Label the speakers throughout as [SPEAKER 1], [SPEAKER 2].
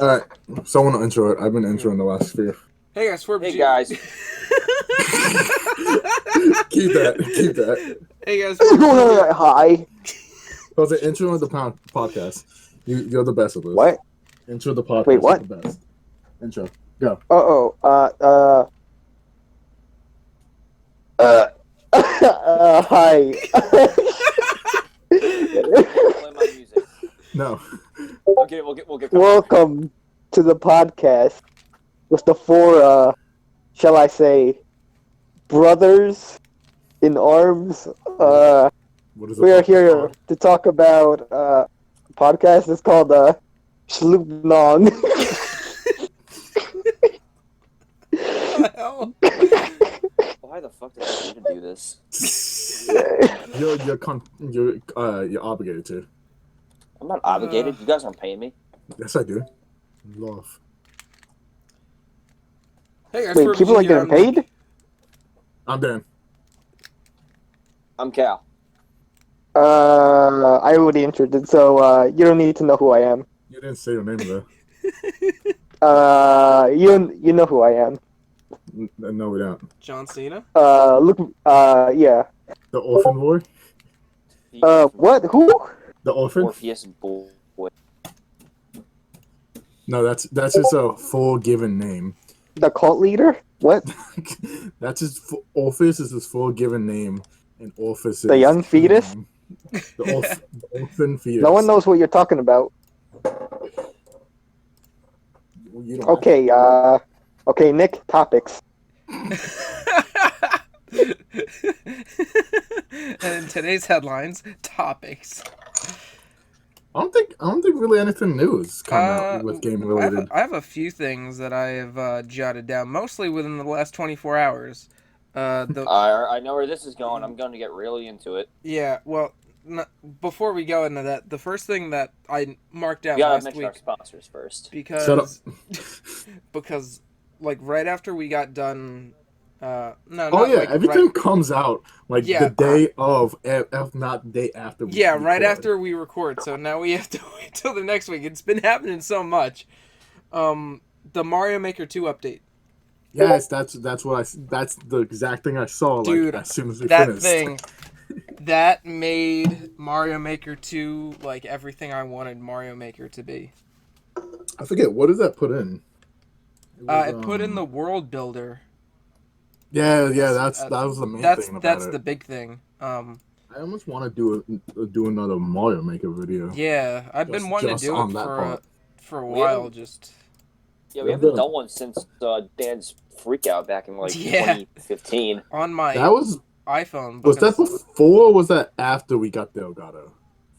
[SPEAKER 1] All right, someone will intro it. I've been introing the last few.
[SPEAKER 2] Hey guys,
[SPEAKER 3] Hey guys.
[SPEAKER 1] Keep that.
[SPEAKER 2] Hey guys,
[SPEAKER 4] Hi.
[SPEAKER 1] So the intro of the podcast. You're the best of this.
[SPEAKER 4] What?
[SPEAKER 1] Intro the podcast.
[SPEAKER 4] Wait, what?
[SPEAKER 1] You're the best. Intro. Go.
[SPEAKER 4] Hi.
[SPEAKER 3] Play my music.
[SPEAKER 1] No.
[SPEAKER 3] Okay, we'll get.
[SPEAKER 4] Welcome to the podcast with the four, shall I say, brothers in arms.
[SPEAKER 1] What is
[SPEAKER 4] We are here
[SPEAKER 1] called?
[SPEAKER 4] to talk about a podcast. It's called Sloop Nong.
[SPEAKER 3] Why the fuck did I even do this?
[SPEAKER 1] You're obligated to.
[SPEAKER 3] I'm not obligated. You guys aren't paying me.
[SPEAKER 1] Yes, I do. Love.
[SPEAKER 2] hey guys,
[SPEAKER 4] Wait, people are getting paid?
[SPEAKER 1] I'm Dan.
[SPEAKER 3] I'm Cal.
[SPEAKER 4] I already introduced, so you don't need to know who I am.
[SPEAKER 1] You didn't say your name though.
[SPEAKER 4] You know who I am.
[SPEAKER 1] No, we don't.
[SPEAKER 2] John Cena.
[SPEAKER 4] Yeah.
[SPEAKER 1] The orphan boy.
[SPEAKER 4] What? Who?
[SPEAKER 1] The orphan.
[SPEAKER 3] Orpheus boy.
[SPEAKER 1] No, that's his full given name.
[SPEAKER 4] The cult leader? What?
[SPEAKER 1] That's his Orpheus is his full given name, and Orpheus is
[SPEAKER 4] The young fetus?
[SPEAKER 1] The orphan fetus.
[SPEAKER 4] No one knows what you're talking about.
[SPEAKER 1] You don't
[SPEAKER 4] Okay, Nick, topics.
[SPEAKER 2] And in today's headlines, topics.
[SPEAKER 1] I don't think really anything new is coming out with game related.
[SPEAKER 2] I have a few things that I have jotted down, mostly within the last 24 hours.
[SPEAKER 3] I know where this is going. I'm going to get really into it.
[SPEAKER 2] Yeah, well, before we go into that, the first thing that I marked down
[SPEAKER 3] We gotta
[SPEAKER 2] last
[SPEAKER 3] mention
[SPEAKER 2] week,
[SPEAKER 3] our sponsors first.
[SPEAKER 2] because
[SPEAKER 1] Shut up.
[SPEAKER 2] because like right after we got done.
[SPEAKER 1] Everything comes out like
[SPEAKER 2] Yeah.
[SPEAKER 1] the day of, if not the day after.
[SPEAKER 2] Yeah, right
[SPEAKER 1] record.
[SPEAKER 2] after we record. So now we have to wait till the next week. It's been happening so much. The Mario Maker 2 update.
[SPEAKER 1] Yes, that's the exact thing I saw.
[SPEAKER 2] Dude,
[SPEAKER 1] like, as soon as we
[SPEAKER 2] That
[SPEAKER 1] finished.
[SPEAKER 2] thing, that made Mario Maker 2 like everything I wanted Mario Maker to be.
[SPEAKER 1] I forget, what does that put in?
[SPEAKER 2] It put in the world builder.
[SPEAKER 1] Yeah, that was the main thing about
[SPEAKER 2] That's
[SPEAKER 1] it.
[SPEAKER 2] the big thing.
[SPEAKER 1] I almost want to do another Mario Maker video.
[SPEAKER 2] Yeah, I've been wanting to do
[SPEAKER 1] on
[SPEAKER 2] it
[SPEAKER 1] that part.
[SPEAKER 2] for a while. Just
[SPEAKER 3] Yeah, we haven't done one since Dan's freak out back in 2015.
[SPEAKER 2] on my
[SPEAKER 1] That was
[SPEAKER 2] iPhone.
[SPEAKER 1] Was that before or was that after we got the Elgato?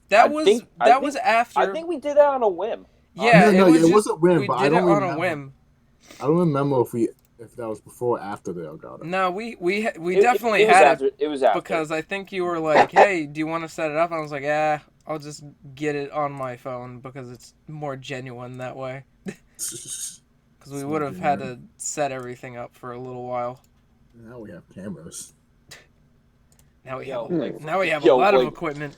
[SPEAKER 2] That was after.
[SPEAKER 3] I think we did that on a whim.
[SPEAKER 2] Yeah,
[SPEAKER 1] it was a whim,
[SPEAKER 2] We
[SPEAKER 1] but
[SPEAKER 2] did
[SPEAKER 1] I don't
[SPEAKER 2] it on
[SPEAKER 1] remember.
[SPEAKER 2] a whim.
[SPEAKER 1] I don't remember if that was before or after the Elgato.
[SPEAKER 2] No, we
[SPEAKER 3] It
[SPEAKER 2] definitely
[SPEAKER 3] was
[SPEAKER 2] had
[SPEAKER 3] after,
[SPEAKER 2] it
[SPEAKER 3] It was after.
[SPEAKER 2] because I think you were like, "Hey, do you want to set it up?" And I was like, "Yeah, I'll just get it on my phone because it's more genuine that way." Because we would have had to set everything up for a little while.
[SPEAKER 1] Now we have cameras.
[SPEAKER 2] Now we
[SPEAKER 3] Yo,
[SPEAKER 2] have
[SPEAKER 3] yo,
[SPEAKER 2] a lot of
[SPEAKER 3] like-
[SPEAKER 2] equipment.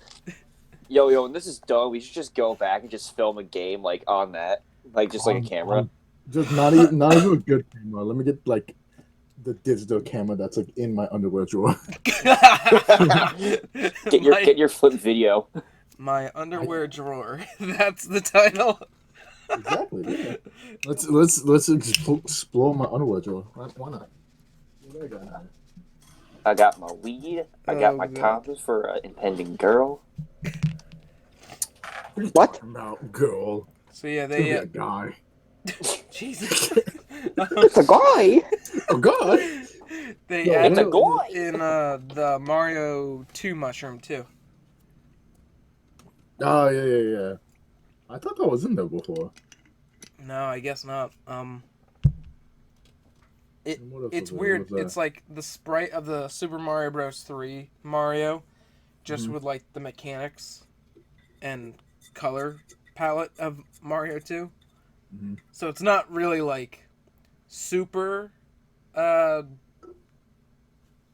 [SPEAKER 3] Yo, and this is dumb. We should just go back and just film a game like on that, like just like a camera.
[SPEAKER 1] Just not even a good camera. Let me get like the digital camera that's like in my underwear drawer.
[SPEAKER 3] Get your flip video.
[SPEAKER 2] My underwear drawer. That's the title.
[SPEAKER 1] Exactly. Yeah. Let's explore my underwear drawer. Why not? What do I got?
[SPEAKER 3] I got my weed. I got my
[SPEAKER 2] God.
[SPEAKER 3] condoms for an impending girl.
[SPEAKER 4] What?
[SPEAKER 1] About girl.
[SPEAKER 2] So yeah,
[SPEAKER 1] Could be
[SPEAKER 2] they
[SPEAKER 1] a guy.
[SPEAKER 2] Jesus.
[SPEAKER 4] It's a guy.
[SPEAKER 1] Oh God.
[SPEAKER 2] They
[SPEAKER 1] No,
[SPEAKER 2] added
[SPEAKER 3] it's a guy.
[SPEAKER 2] in the Mario 2 mushroom too.
[SPEAKER 1] Oh yeah. I thought that was in there before.
[SPEAKER 2] No, I guess not.
[SPEAKER 1] What else
[SPEAKER 2] It's
[SPEAKER 1] was
[SPEAKER 2] weird.
[SPEAKER 1] there?
[SPEAKER 2] It's like the sprite of the Super Mario Bros. 3 Mario, just with like the mechanics and color palette of Mario 2.
[SPEAKER 1] Mhm.
[SPEAKER 2] So it's not really like super.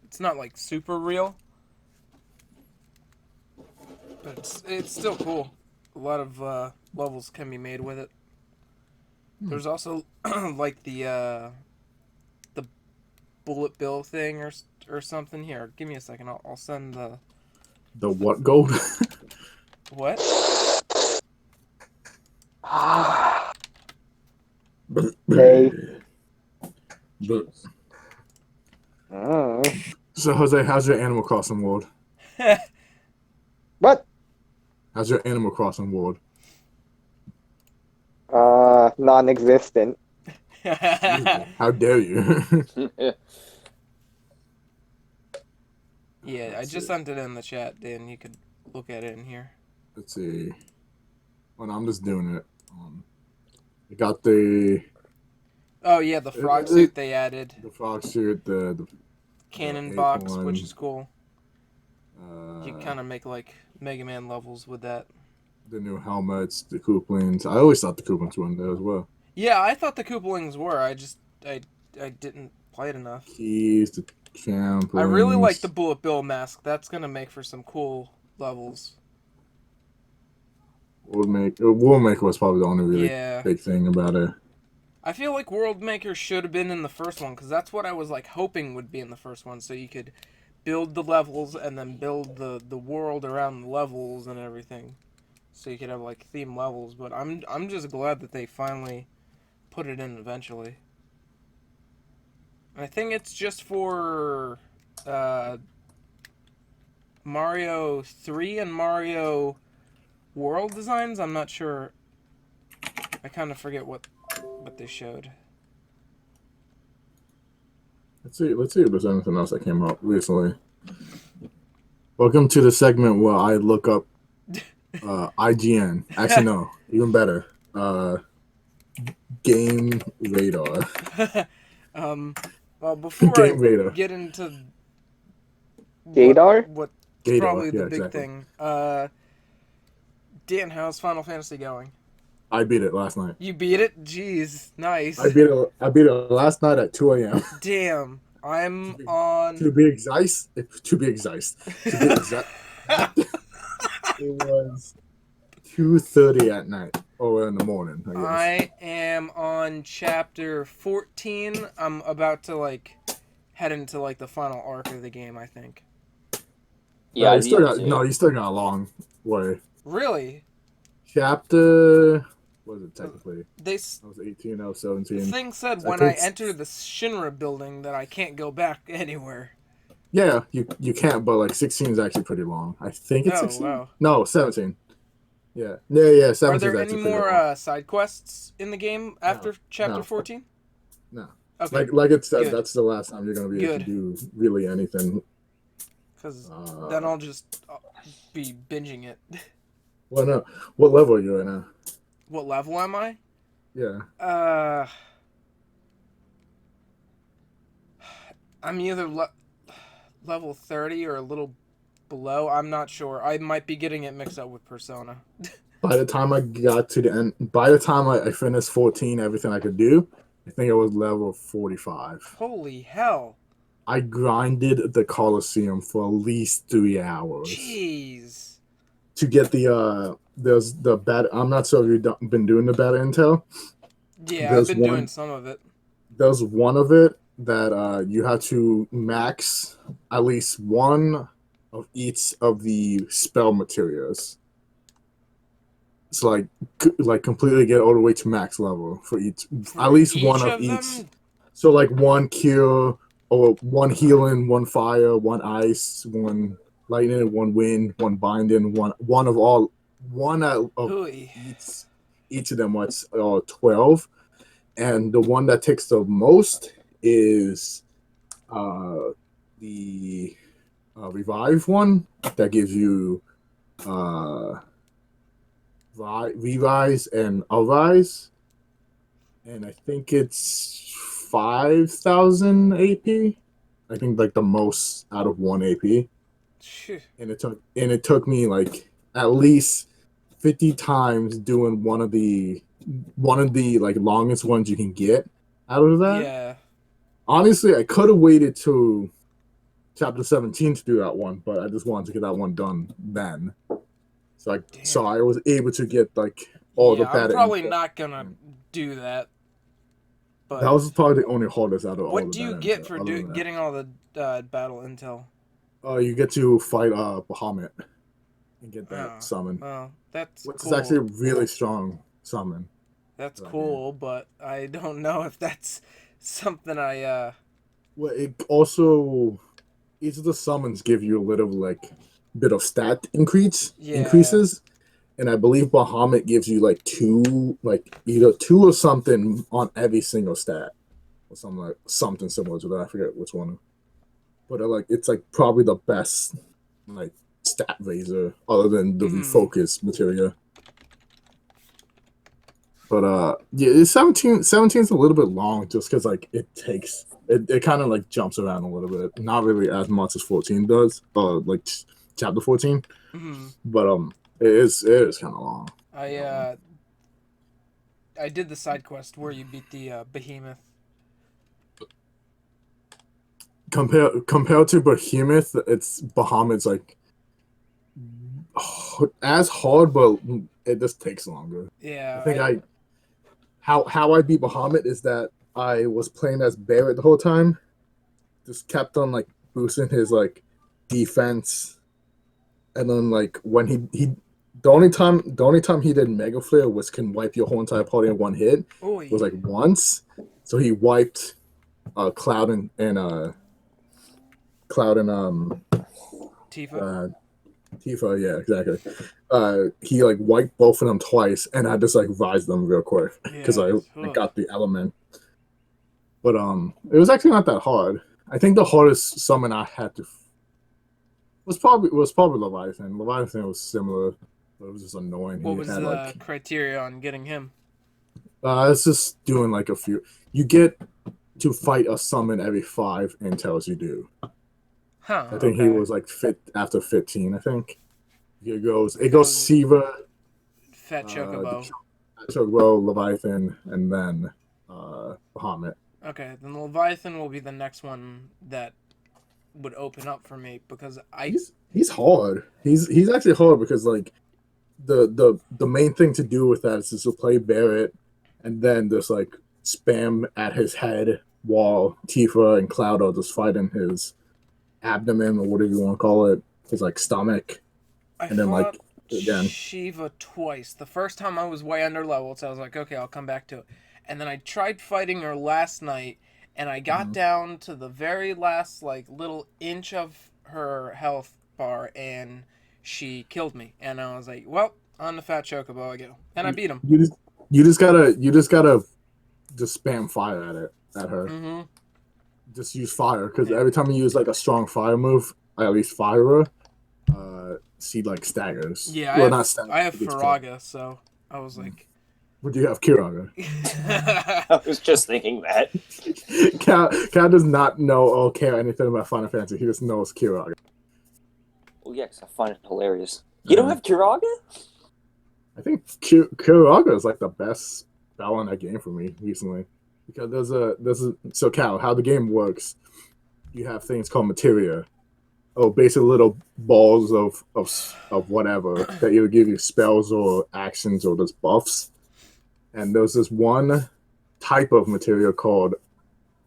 [SPEAKER 2] It's not like super real, but it's still cool. A lot of levels can be made with it. There's also like the bullet bill thing or something. Here, give me a second. I'll send the
[SPEAKER 1] what gold?
[SPEAKER 2] what?
[SPEAKER 4] Hey.
[SPEAKER 1] But,
[SPEAKER 4] Mm.
[SPEAKER 1] so Jose, how's your Animal Crossing world?
[SPEAKER 4] What?
[SPEAKER 1] How's your Animal Crossing world?
[SPEAKER 4] Non-existent.
[SPEAKER 1] How dare you?
[SPEAKER 2] Yeah, I
[SPEAKER 1] Let's
[SPEAKER 2] just
[SPEAKER 1] see.
[SPEAKER 2] sent it in the chat, Dan. You could look at it in here.
[SPEAKER 1] Let's see. Well, no, I'm just doing it. I got the
[SPEAKER 2] Oh yeah, the frog suit they added,
[SPEAKER 1] frog suit, the
[SPEAKER 2] cannon
[SPEAKER 1] the
[SPEAKER 2] box,
[SPEAKER 1] acorn,
[SPEAKER 2] which is cool. You
[SPEAKER 1] uh,
[SPEAKER 2] kind of make like Mega Man levels with that.
[SPEAKER 1] the new helmets, the Kooplings. I always thought the Kooplings were in there as well.
[SPEAKER 2] Yeah, I thought the Koopalings were. I didn't play it enough.
[SPEAKER 1] Keys, the
[SPEAKER 2] I really like the
[SPEAKER 1] trampolines.
[SPEAKER 2] Bullet Bill mask. That's gonna make for some cool levels.
[SPEAKER 1] World Maker was probably the only really
[SPEAKER 2] Yeah.
[SPEAKER 1] big thing about it.
[SPEAKER 2] I feel like World Maker should have been in the first one, because that's what I was like hoping would be in the first one, so you could build the levels and then build the world around the levels and everything. So you could have like theme levels, but I'm just glad that they finally put it in eventually. I think it's just for Mario 3 and Mario World designs. I'm not sure. I kind of forget what they showed.
[SPEAKER 1] Let's see if there's anything else that came out recently. Welcome to the segment where I look up IGN. Actually, no, even better. Game Radar.
[SPEAKER 2] Well, before
[SPEAKER 1] Game
[SPEAKER 2] I
[SPEAKER 1] Radar.
[SPEAKER 2] get into
[SPEAKER 4] Gator?
[SPEAKER 2] what's
[SPEAKER 1] Gator,
[SPEAKER 2] probably the
[SPEAKER 1] yeah,
[SPEAKER 2] big
[SPEAKER 1] exactly.
[SPEAKER 2] thing, Dan, how's Final Fantasy going?
[SPEAKER 1] I beat it last night.
[SPEAKER 2] You beat it? Jeez, nice.
[SPEAKER 1] I beat it last night at 2 a.m.
[SPEAKER 2] Damn, I'm
[SPEAKER 1] To
[SPEAKER 2] on.
[SPEAKER 1] be exact, it was 2:30 at night or in the morning. I guess.
[SPEAKER 2] I am on chapter 14. I'm about to like head into like the final arc of the game, I think.
[SPEAKER 3] Yeah,
[SPEAKER 1] you still got a long way.
[SPEAKER 2] Really?
[SPEAKER 1] Chapter, what was it technically?
[SPEAKER 2] They
[SPEAKER 1] I was 18, I was 17.
[SPEAKER 2] The thing said
[SPEAKER 1] So
[SPEAKER 2] when I enter the Shinra building that I can't go back anywhere.
[SPEAKER 1] Yeah, you can't, but like 16 is actually pretty long. I think it's 16.
[SPEAKER 2] Wow.
[SPEAKER 1] No, 17. Yeah. 17.
[SPEAKER 2] Are there any more side quests in the game after chapter 14?
[SPEAKER 1] No.
[SPEAKER 2] Okay.
[SPEAKER 1] Like it said,
[SPEAKER 2] Good.
[SPEAKER 1] that's the last time you're gonna be able to do really anything.
[SPEAKER 2] Because then I'll just be binging it.
[SPEAKER 1] Well, no. What level are you at now?
[SPEAKER 2] What level am I?
[SPEAKER 1] Yeah.
[SPEAKER 2] I'm either level 30 or a little below. I'm not sure. I might be getting it mixed up with Persona.
[SPEAKER 1] By the time I got to the end, by the time I finished 14, everything I could do, I think I was level 45.
[SPEAKER 2] Holy hell.
[SPEAKER 1] I grinded the Coliseum for at least 3 hours.
[SPEAKER 2] Jeez.
[SPEAKER 1] To get there's the beta. I'm not sure if you've been doing the beta intel.
[SPEAKER 2] Yeah, I've been doing some of it.
[SPEAKER 1] There's one of it that you have to max at least one of each of the spell materials. So like completely get all the way to max level for each. At least one of each. So like one cure or one healing, one fire, one ice, one lightning, one wind, one binding, one of each of them. What's 12, and the one that takes the most is the revive one that gives you revive and arise, and I think it's 5,000 AP. I think like the most out of 1 AP. And it took me like at least 50 times doing one of the like longest ones you can get out of that.
[SPEAKER 2] Yeah.
[SPEAKER 1] Honestly, I could have waited to chapter 17 to do that one, but I just wanted to get that one done then. So I was able to get like all the beta.
[SPEAKER 2] I'm probably not gonna do that.
[SPEAKER 1] That
[SPEAKER 2] But
[SPEAKER 1] was probably the only hardest out of all
[SPEAKER 2] what
[SPEAKER 1] the
[SPEAKER 2] do you
[SPEAKER 1] battle
[SPEAKER 2] get
[SPEAKER 1] intel.
[SPEAKER 2] for
[SPEAKER 1] Other than that.
[SPEAKER 2] getting all the battle intel?
[SPEAKER 1] You get to fight Bahamut and get that
[SPEAKER 2] Oh,
[SPEAKER 1] summon,
[SPEAKER 2] well, that's
[SPEAKER 1] which is
[SPEAKER 2] cool.
[SPEAKER 1] actually a really strong summon.
[SPEAKER 2] That's
[SPEAKER 1] for that
[SPEAKER 2] cool, but I don't know if that's something I.
[SPEAKER 1] Well, it also each of the summons give you a little like bit of stat
[SPEAKER 2] Yeah.
[SPEAKER 1] increases, and I believe Bahamut gives you like two, like either two or something on every single stat, or something similar to that. I forget which one, but like it's like probably the best like stat raiser other than the refocus material. But yeah, 17 is a little bit long just because like it kind of like jumps around a little bit, not really as much as 14 does, like chapter 14. But it is kind of long.
[SPEAKER 2] I did the side quest where you beat the behemoth.
[SPEAKER 1] Compared to Behemoth, it's Bahamut's like as hard, but it just takes longer.
[SPEAKER 2] Yeah.
[SPEAKER 1] I think how I beat Bahamut is that I was playing as Barrett the whole time, just kept on like boosting his like defense, and then like when he the only time he did Mega Flare, which can wipe your whole entire party in one hit, was like once. So he wiped Cloud and
[SPEAKER 2] Tifa.
[SPEAKER 1] Tifa, yeah, exactly. He like wiped both of them twice, and I just like rised them real quick because I got the element. But it was actually not that hard. I think the hardest summon I had to was probably Leviathan. Leviathan was similar, but it was just annoying.
[SPEAKER 2] What was the criteria on getting him?
[SPEAKER 1] It's just doing like a few. You get to fight a summon every 5 intels you do.
[SPEAKER 2] Huh.
[SPEAKER 1] I think he was like after 15. I think it goes Siva,
[SPEAKER 2] Fat Chocobo,
[SPEAKER 1] Leviathan, and then Bahamut.
[SPEAKER 2] Okay, then Leviathan will be the next one that would open up for me because
[SPEAKER 1] he's hard. He's actually hard because like the main thing to do with that is just to play Barrett and then just like spam at his head while Tifa and Cloud are just fighting his abdomen or whatever you want to call it, his like stomach.
[SPEAKER 2] And then like again Shiva twice. The first time I was way under leveled, so I was like, okay, I'll come back to it. And then I tried fighting her last night, and I got down to the very last like little inch of her health bar, and she killed me. And I was like, well, on the Fat Chocobo I go, and I beat him.
[SPEAKER 1] You just gotta just spam fire at her. Just use fire because every time you use like a strong fire move, I at least fire her. She like staggers.
[SPEAKER 2] Yeah, I have Faraga, so I was like.
[SPEAKER 1] Would you have Kiraga?
[SPEAKER 3] I was just thinking that.
[SPEAKER 1] Cal does not know or care anything about Final Fantasy. He just knows Kiraga.
[SPEAKER 3] Well, yeah, because I find it hilarious. You don't have Kiraga?
[SPEAKER 1] I think Kiraga is like the best spell in that game for me recently. Because so Cal, how the game works, you have things called materia. Oh, basically little balls of whatever that either give you spells or actions or just buffs. And there's this one type of material called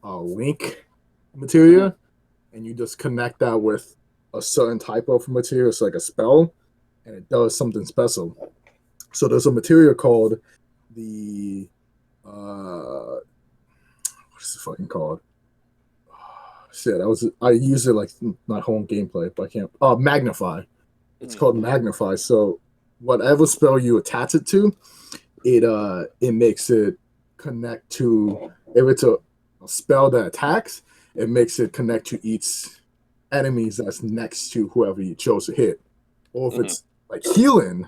[SPEAKER 1] link materia, and you just connect that with a certain type of material, it's like a spell, and it does something special. So there's a material called the what is it fucking called? Shit, I use it like my whole gameplay, but I can't. Magnify. It's called Magnify. So whatever spell you attach it to, it makes it connect to, if it's a spell that attacks, it makes it connect to each enemies that's next to whoever you chose to hit. Or if it's like healing,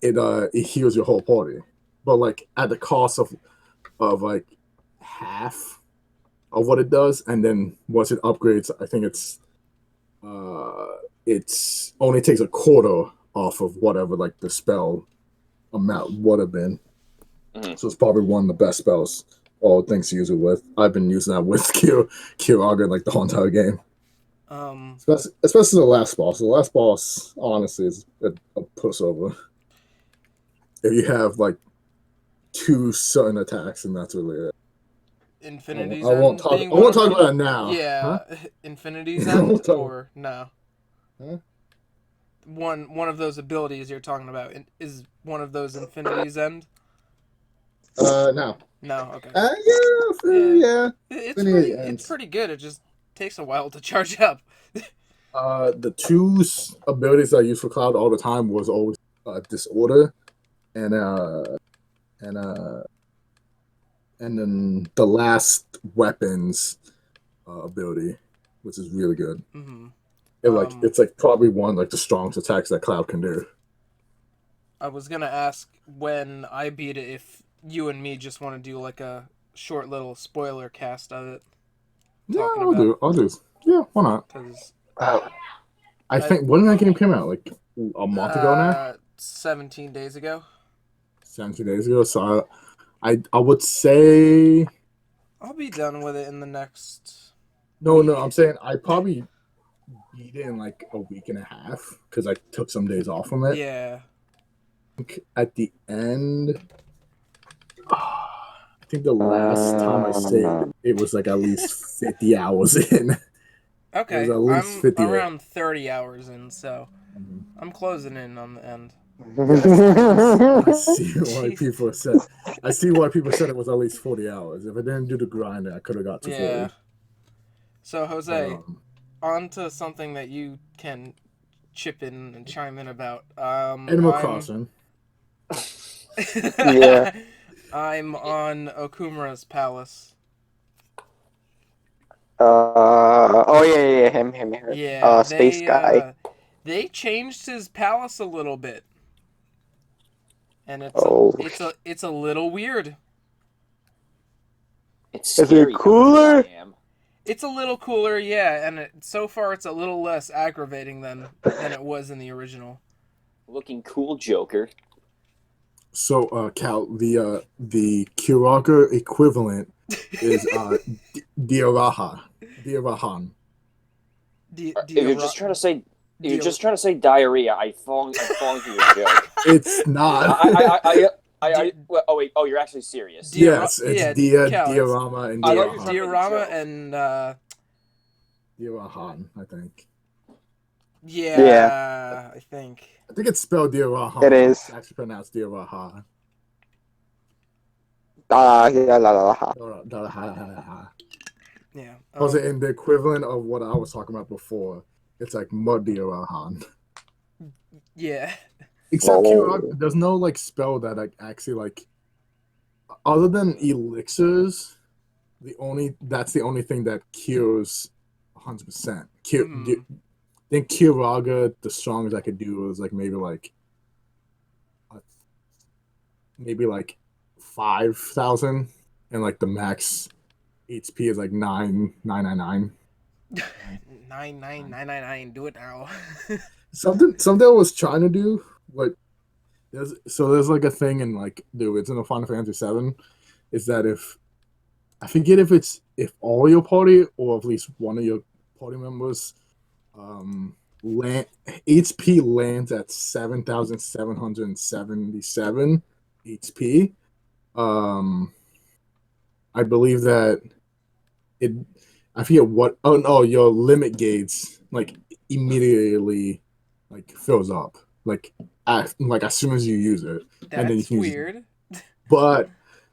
[SPEAKER 1] it heals your whole party. But like at the cost of like half of what it does, and then once it upgrades, I think it's only takes a quarter off of whatever like the spell amount would have been. So it's probably one of the best spells, all things to use it with. I've been using that with Kiraga like the whole entire game. Especially the last boss. The last boss, honestly, is a pushover. If you have like two certain attacks, and that's really it.
[SPEAKER 2] Infinity's
[SPEAKER 1] I won't
[SPEAKER 2] End
[SPEAKER 1] talk. I
[SPEAKER 2] being one
[SPEAKER 1] won't
[SPEAKER 2] of
[SPEAKER 1] talk
[SPEAKER 2] them?
[SPEAKER 1] about it now.
[SPEAKER 2] Yeah,
[SPEAKER 1] Huh?
[SPEAKER 2] Infinity's
[SPEAKER 1] I won't
[SPEAKER 2] End
[SPEAKER 1] talk-
[SPEAKER 2] or no?
[SPEAKER 1] Huh?
[SPEAKER 2] One of those abilities you're talking about is one of those Infinity's End?
[SPEAKER 1] No.
[SPEAKER 2] No, okay.
[SPEAKER 1] Yeah. Infinity
[SPEAKER 2] It's
[SPEAKER 1] Ends.
[SPEAKER 2] pretty good. It just takes a while to charge up.
[SPEAKER 1] The two abilities I use for Cloud all the time was always Disorder, and and uh, and then the last weapons ability, which is really good.
[SPEAKER 2] Mm-hmm.
[SPEAKER 1] It's like probably one like the strongest attacks that Cloud can do.
[SPEAKER 2] I was gonna ask when I beat it if you and me just want to do like a short little spoiler cast of it.
[SPEAKER 1] Yeah,
[SPEAKER 2] Talking
[SPEAKER 1] I'll
[SPEAKER 2] about
[SPEAKER 1] do. I'll do. Yeah, why not?
[SPEAKER 2] because
[SPEAKER 1] I think when did that game come out? Like a month ago now.
[SPEAKER 2] 17 days ago.
[SPEAKER 1] 17 days ago. So I would say
[SPEAKER 2] I'll be done with it in the next.
[SPEAKER 1] no. I'm saying I probably beat it in like a week and a half because I took some days off from it.
[SPEAKER 2] Yeah.
[SPEAKER 1] At the end, I think the last time I saved it was like at least 50 hours in.
[SPEAKER 2] Okay.
[SPEAKER 1] It was at least
[SPEAKER 2] I'm
[SPEAKER 1] 50
[SPEAKER 2] around 30 hours in, so I'm closing in on the end.
[SPEAKER 1] I see why
[SPEAKER 2] Jeez.
[SPEAKER 1] people said. I see why people said it was at least 40 hours. If I didn't do the grind, I could have got to 40.
[SPEAKER 2] Yeah. So Jose,
[SPEAKER 1] Um,
[SPEAKER 2] on to something that you can chip in and chime in about.
[SPEAKER 1] Animal Crossing.
[SPEAKER 4] Yeah.
[SPEAKER 2] I'm on Okumura's palace.
[SPEAKER 4] Oh yeah, him.
[SPEAKER 2] Yeah,
[SPEAKER 4] Space guy.
[SPEAKER 2] They changed his palace a little bit, and
[SPEAKER 4] Oh.
[SPEAKER 2] it's a little weird.
[SPEAKER 3] It's
[SPEAKER 4] Is it
[SPEAKER 3] scary.
[SPEAKER 4] cooler?
[SPEAKER 3] I am.
[SPEAKER 2] It's a little cooler, yeah, and so far it's a little less aggravating than it was in the original.
[SPEAKER 3] Looking cool, Joker.
[SPEAKER 1] So, Cal, the Kiraga equivalent is Diarahan.
[SPEAKER 3] If you're just trying to say diarrhea, I've fallen for your joke.
[SPEAKER 1] It's not.
[SPEAKER 3] Oh, you're actually serious.
[SPEAKER 1] Yes, it's
[SPEAKER 2] Cal,
[SPEAKER 1] Diorama and
[SPEAKER 3] I thought you were
[SPEAKER 1] Diarahan.
[SPEAKER 3] trying to make a
[SPEAKER 2] Diorama
[SPEAKER 3] joke.
[SPEAKER 2] and
[SPEAKER 1] Diarahan, I think.
[SPEAKER 2] yeah, I think.
[SPEAKER 1] I think it's spelled Diarahan.
[SPEAKER 4] It is.
[SPEAKER 1] It's actually pronounced Diarahan.
[SPEAKER 2] Yeah.
[SPEAKER 1] Was it in the equivalent of what I was talking about before? It's like Mud Diarahan.
[SPEAKER 2] Yeah.
[SPEAKER 1] Except
[SPEAKER 4] Oh.
[SPEAKER 1] Kiraga, there's no like spell that like actually like other than elixirs, that's the only thing that cures 100%. I think Kiraga, the strongest I could do was like maybe like 5,000, and like the max HP is like 9,999.
[SPEAKER 2] 99999. Do it now.
[SPEAKER 1] Something I was trying to do, like there's like a thing in like the original Final Fantasy VII, is that if I forget if all your party or at least one of your party members HP lands at 7,777 HP, I believe that I forget what. Oh no, your limit gauge like immediately like fills up like as soon as you use it. And then you
[SPEAKER 2] That's
[SPEAKER 1] can use it.
[SPEAKER 2] weird.
[SPEAKER 1] But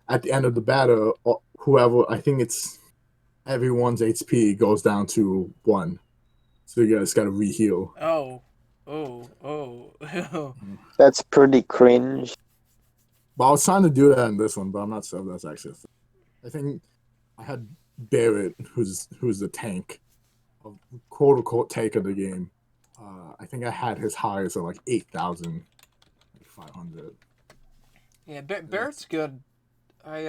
[SPEAKER 1] at the end of the battle, whoever, I think it's everyone's HP goes down to 1, so you guys got to reheal.
[SPEAKER 2] Oh.
[SPEAKER 4] That's pretty cringe.
[SPEAKER 1] But I was trying to do that in this one, but I'm not sure if that's actually a thing. I think I had Barrett, who's the tank, quote unquote tank of the game. I think I had his highest at like 8,500.
[SPEAKER 2] Yeah, Barrett's good. I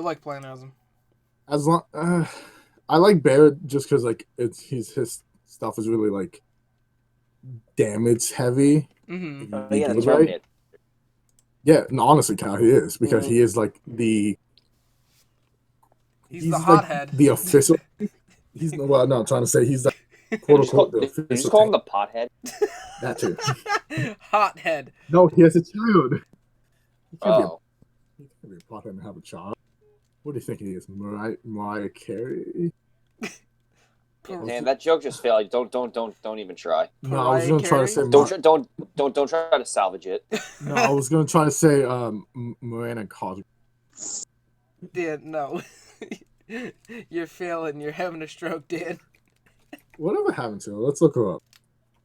[SPEAKER 2] like playing as him.
[SPEAKER 1] As long I like Barrett just because like his stuff is really like damage heavy.
[SPEAKER 2] Mm-hmm.
[SPEAKER 1] If you
[SPEAKER 3] Yeah,
[SPEAKER 1] do
[SPEAKER 3] that's
[SPEAKER 1] it right.
[SPEAKER 3] right.
[SPEAKER 1] Yeah, no, honestly, Kyle, he is because he is like
[SPEAKER 2] He's the
[SPEAKER 1] like
[SPEAKER 2] hothead.
[SPEAKER 1] the official. He's well, no, I'm trying to say he's like quote unquote the
[SPEAKER 3] Did you
[SPEAKER 1] official.
[SPEAKER 3] just call him the pothead?
[SPEAKER 1] That too.
[SPEAKER 2] Hothead.
[SPEAKER 1] No, he has a child. He can't be
[SPEAKER 3] Oh.
[SPEAKER 1] a they plot him to have a child. What do you think he is, Mariah Carey?
[SPEAKER 3] Man, that joke just failed. Don't even try.
[SPEAKER 1] No, I was
[SPEAKER 2] Mariah
[SPEAKER 1] gonna try to
[SPEAKER 2] Carey?
[SPEAKER 1] say
[SPEAKER 3] Don't try to salvage it.
[SPEAKER 1] No, I was gonna try to say Miranda Cosgrove.
[SPEAKER 2] Dan, no. You're failing. You're having a stroke, Dan.
[SPEAKER 1] Whatever happened to her? Let's look her up.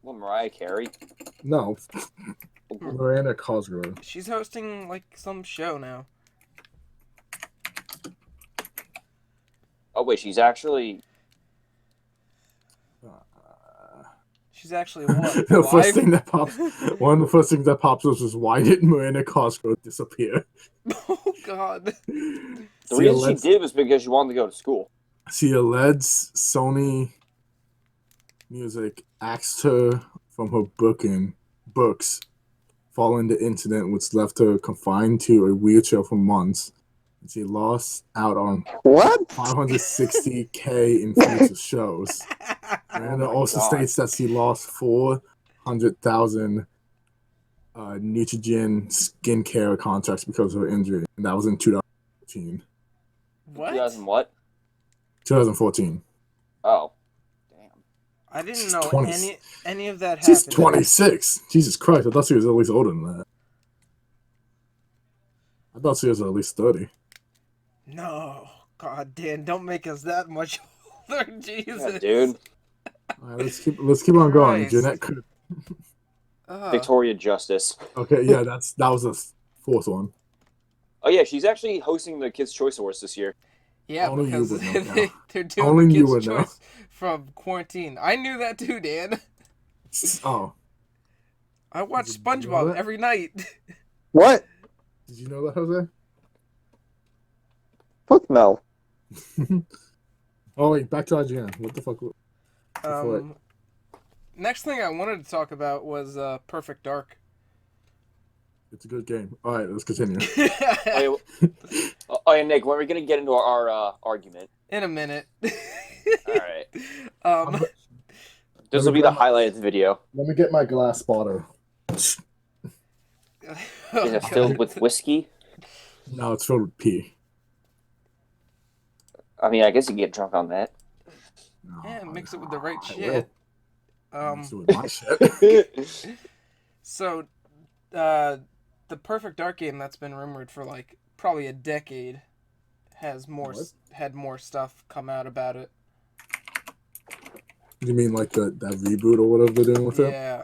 [SPEAKER 3] Well, Mariah Carey.
[SPEAKER 1] No, Miranda Cosgrove.
[SPEAKER 2] She's hosting like some show now.
[SPEAKER 3] Oh wait, she's actually.
[SPEAKER 2] She's actually what?
[SPEAKER 1] The first
[SPEAKER 2] Alive?
[SPEAKER 1] thing that pops, one of the first things that pops up is why did Miranda Cosgrove disappear?
[SPEAKER 2] Oh God.
[SPEAKER 3] The reason she did was because she wanted to go to school.
[SPEAKER 1] She alleges Sony Music axed her from her books following the incident, which left her confined to a wheelchair for months. She lost out on
[SPEAKER 4] What?
[SPEAKER 1] $560K in future shows. And it also states that she lost 400,000 Neutrogen skincare contracts because of her injury, and that was in 2014.
[SPEAKER 2] What?
[SPEAKER 3] 2000 what?
[SPEAKER 1] 2014.
[SPEAKER 3] Oh, damn.
[SPEAKER 2] I didn't know
[SPEAKER 1] 20.
[SPEAKER 2] any of that
[SPEAKER 1] She's
[SPEAKER 2] happened.
[SPEAKER 1] 26. Jesus Christ! I thought she was at least older than that. I thought she was at least 30.
[SPEAKER 2] No. God, Dan, don't make us that much older. Jesus.
[SPEAKER 3] Yeah, dude.
[SPEAKER 1] All right, let's keep on going.
[SPEAKER 2] Christ.
[SPEAKER 1] Jeanette could.
[SPEAKER 3] Victoria Justice.
[SPEAKER 1] Okay, yeah, that was the fourth one.
[SPEAKER 3] Oh yeah, she's actually hosting the Kids' Choice Awards this year.
[SPEAKER 2] Yeah,
[SPEAKER 1] Only you
[SPEAKER 2] because
[SPEAKER 1] would know, yeah.
[SPEAKER 2] they're doing
[SPEAKER 1] Only
[SPEAKER 2] the
[SPEAKER 1] you
[SPEAKER 2] Kids'
[SPEAKER 1] would know.
[SPEAKER 2] Choice from quarantine. I knew that too, Dan.
[SPEAKER 1] Oh,
[SPEAKER 2] I watch
[SPEAKER 1] Did you know
[SPEAKER 2] SpongeBob
[SPEAKER 1] that?
[SPEAKER 2] every night.
[SPEAKER 4] What?
[SPEAKER 1] did you know that, Jose?
[SPEAKER 4] Fuck no.
[SPEAKER 1] Oh wait, back to IGN. What the fuck? Before
[SPEAKER 2] Next thing I wanted to talk about was Perfect Dark.
[SPEAKER 1] it's a good game. All right, let's continue.
[SPEAKER 3] Oh yeah, Nick, when are we gonna get into our argument?
[SPEAKER 2] In a minute.
[SPEAKER 3] All right, this
[SPEAKER 1] Let
[SPEAKER 3] will
[SPEAKER 1] me
[SPEAKER 3] be the
[SPEAKER 1] grab my-
[SPEAKER 3] highlight of the video.
[SPEAKER 1] Let me get my glass bottle.
[SPEAKER 3] Is it filled with whiskey?
[SPEAKER 1] No, it's filled with pee.
[SPEAKER 3] I mean, I guess you can get drunk on that.
[SPEAKER 1] No,
[SPEAKER 2] Yeah, mix it with the right
[SPEAKER 1] I
[SPEAKER 2] shit.
[SPEAKER 1] will. Mix it with my shit.
[SPEAKER 2] So, the Perfect Dark game that's been rumored for like probably a decade has had more stuff come out about it.
[SPEAKER 1] You mean like that reboot or whatever they're doing with it?
[SPEAKER 2] Yeah.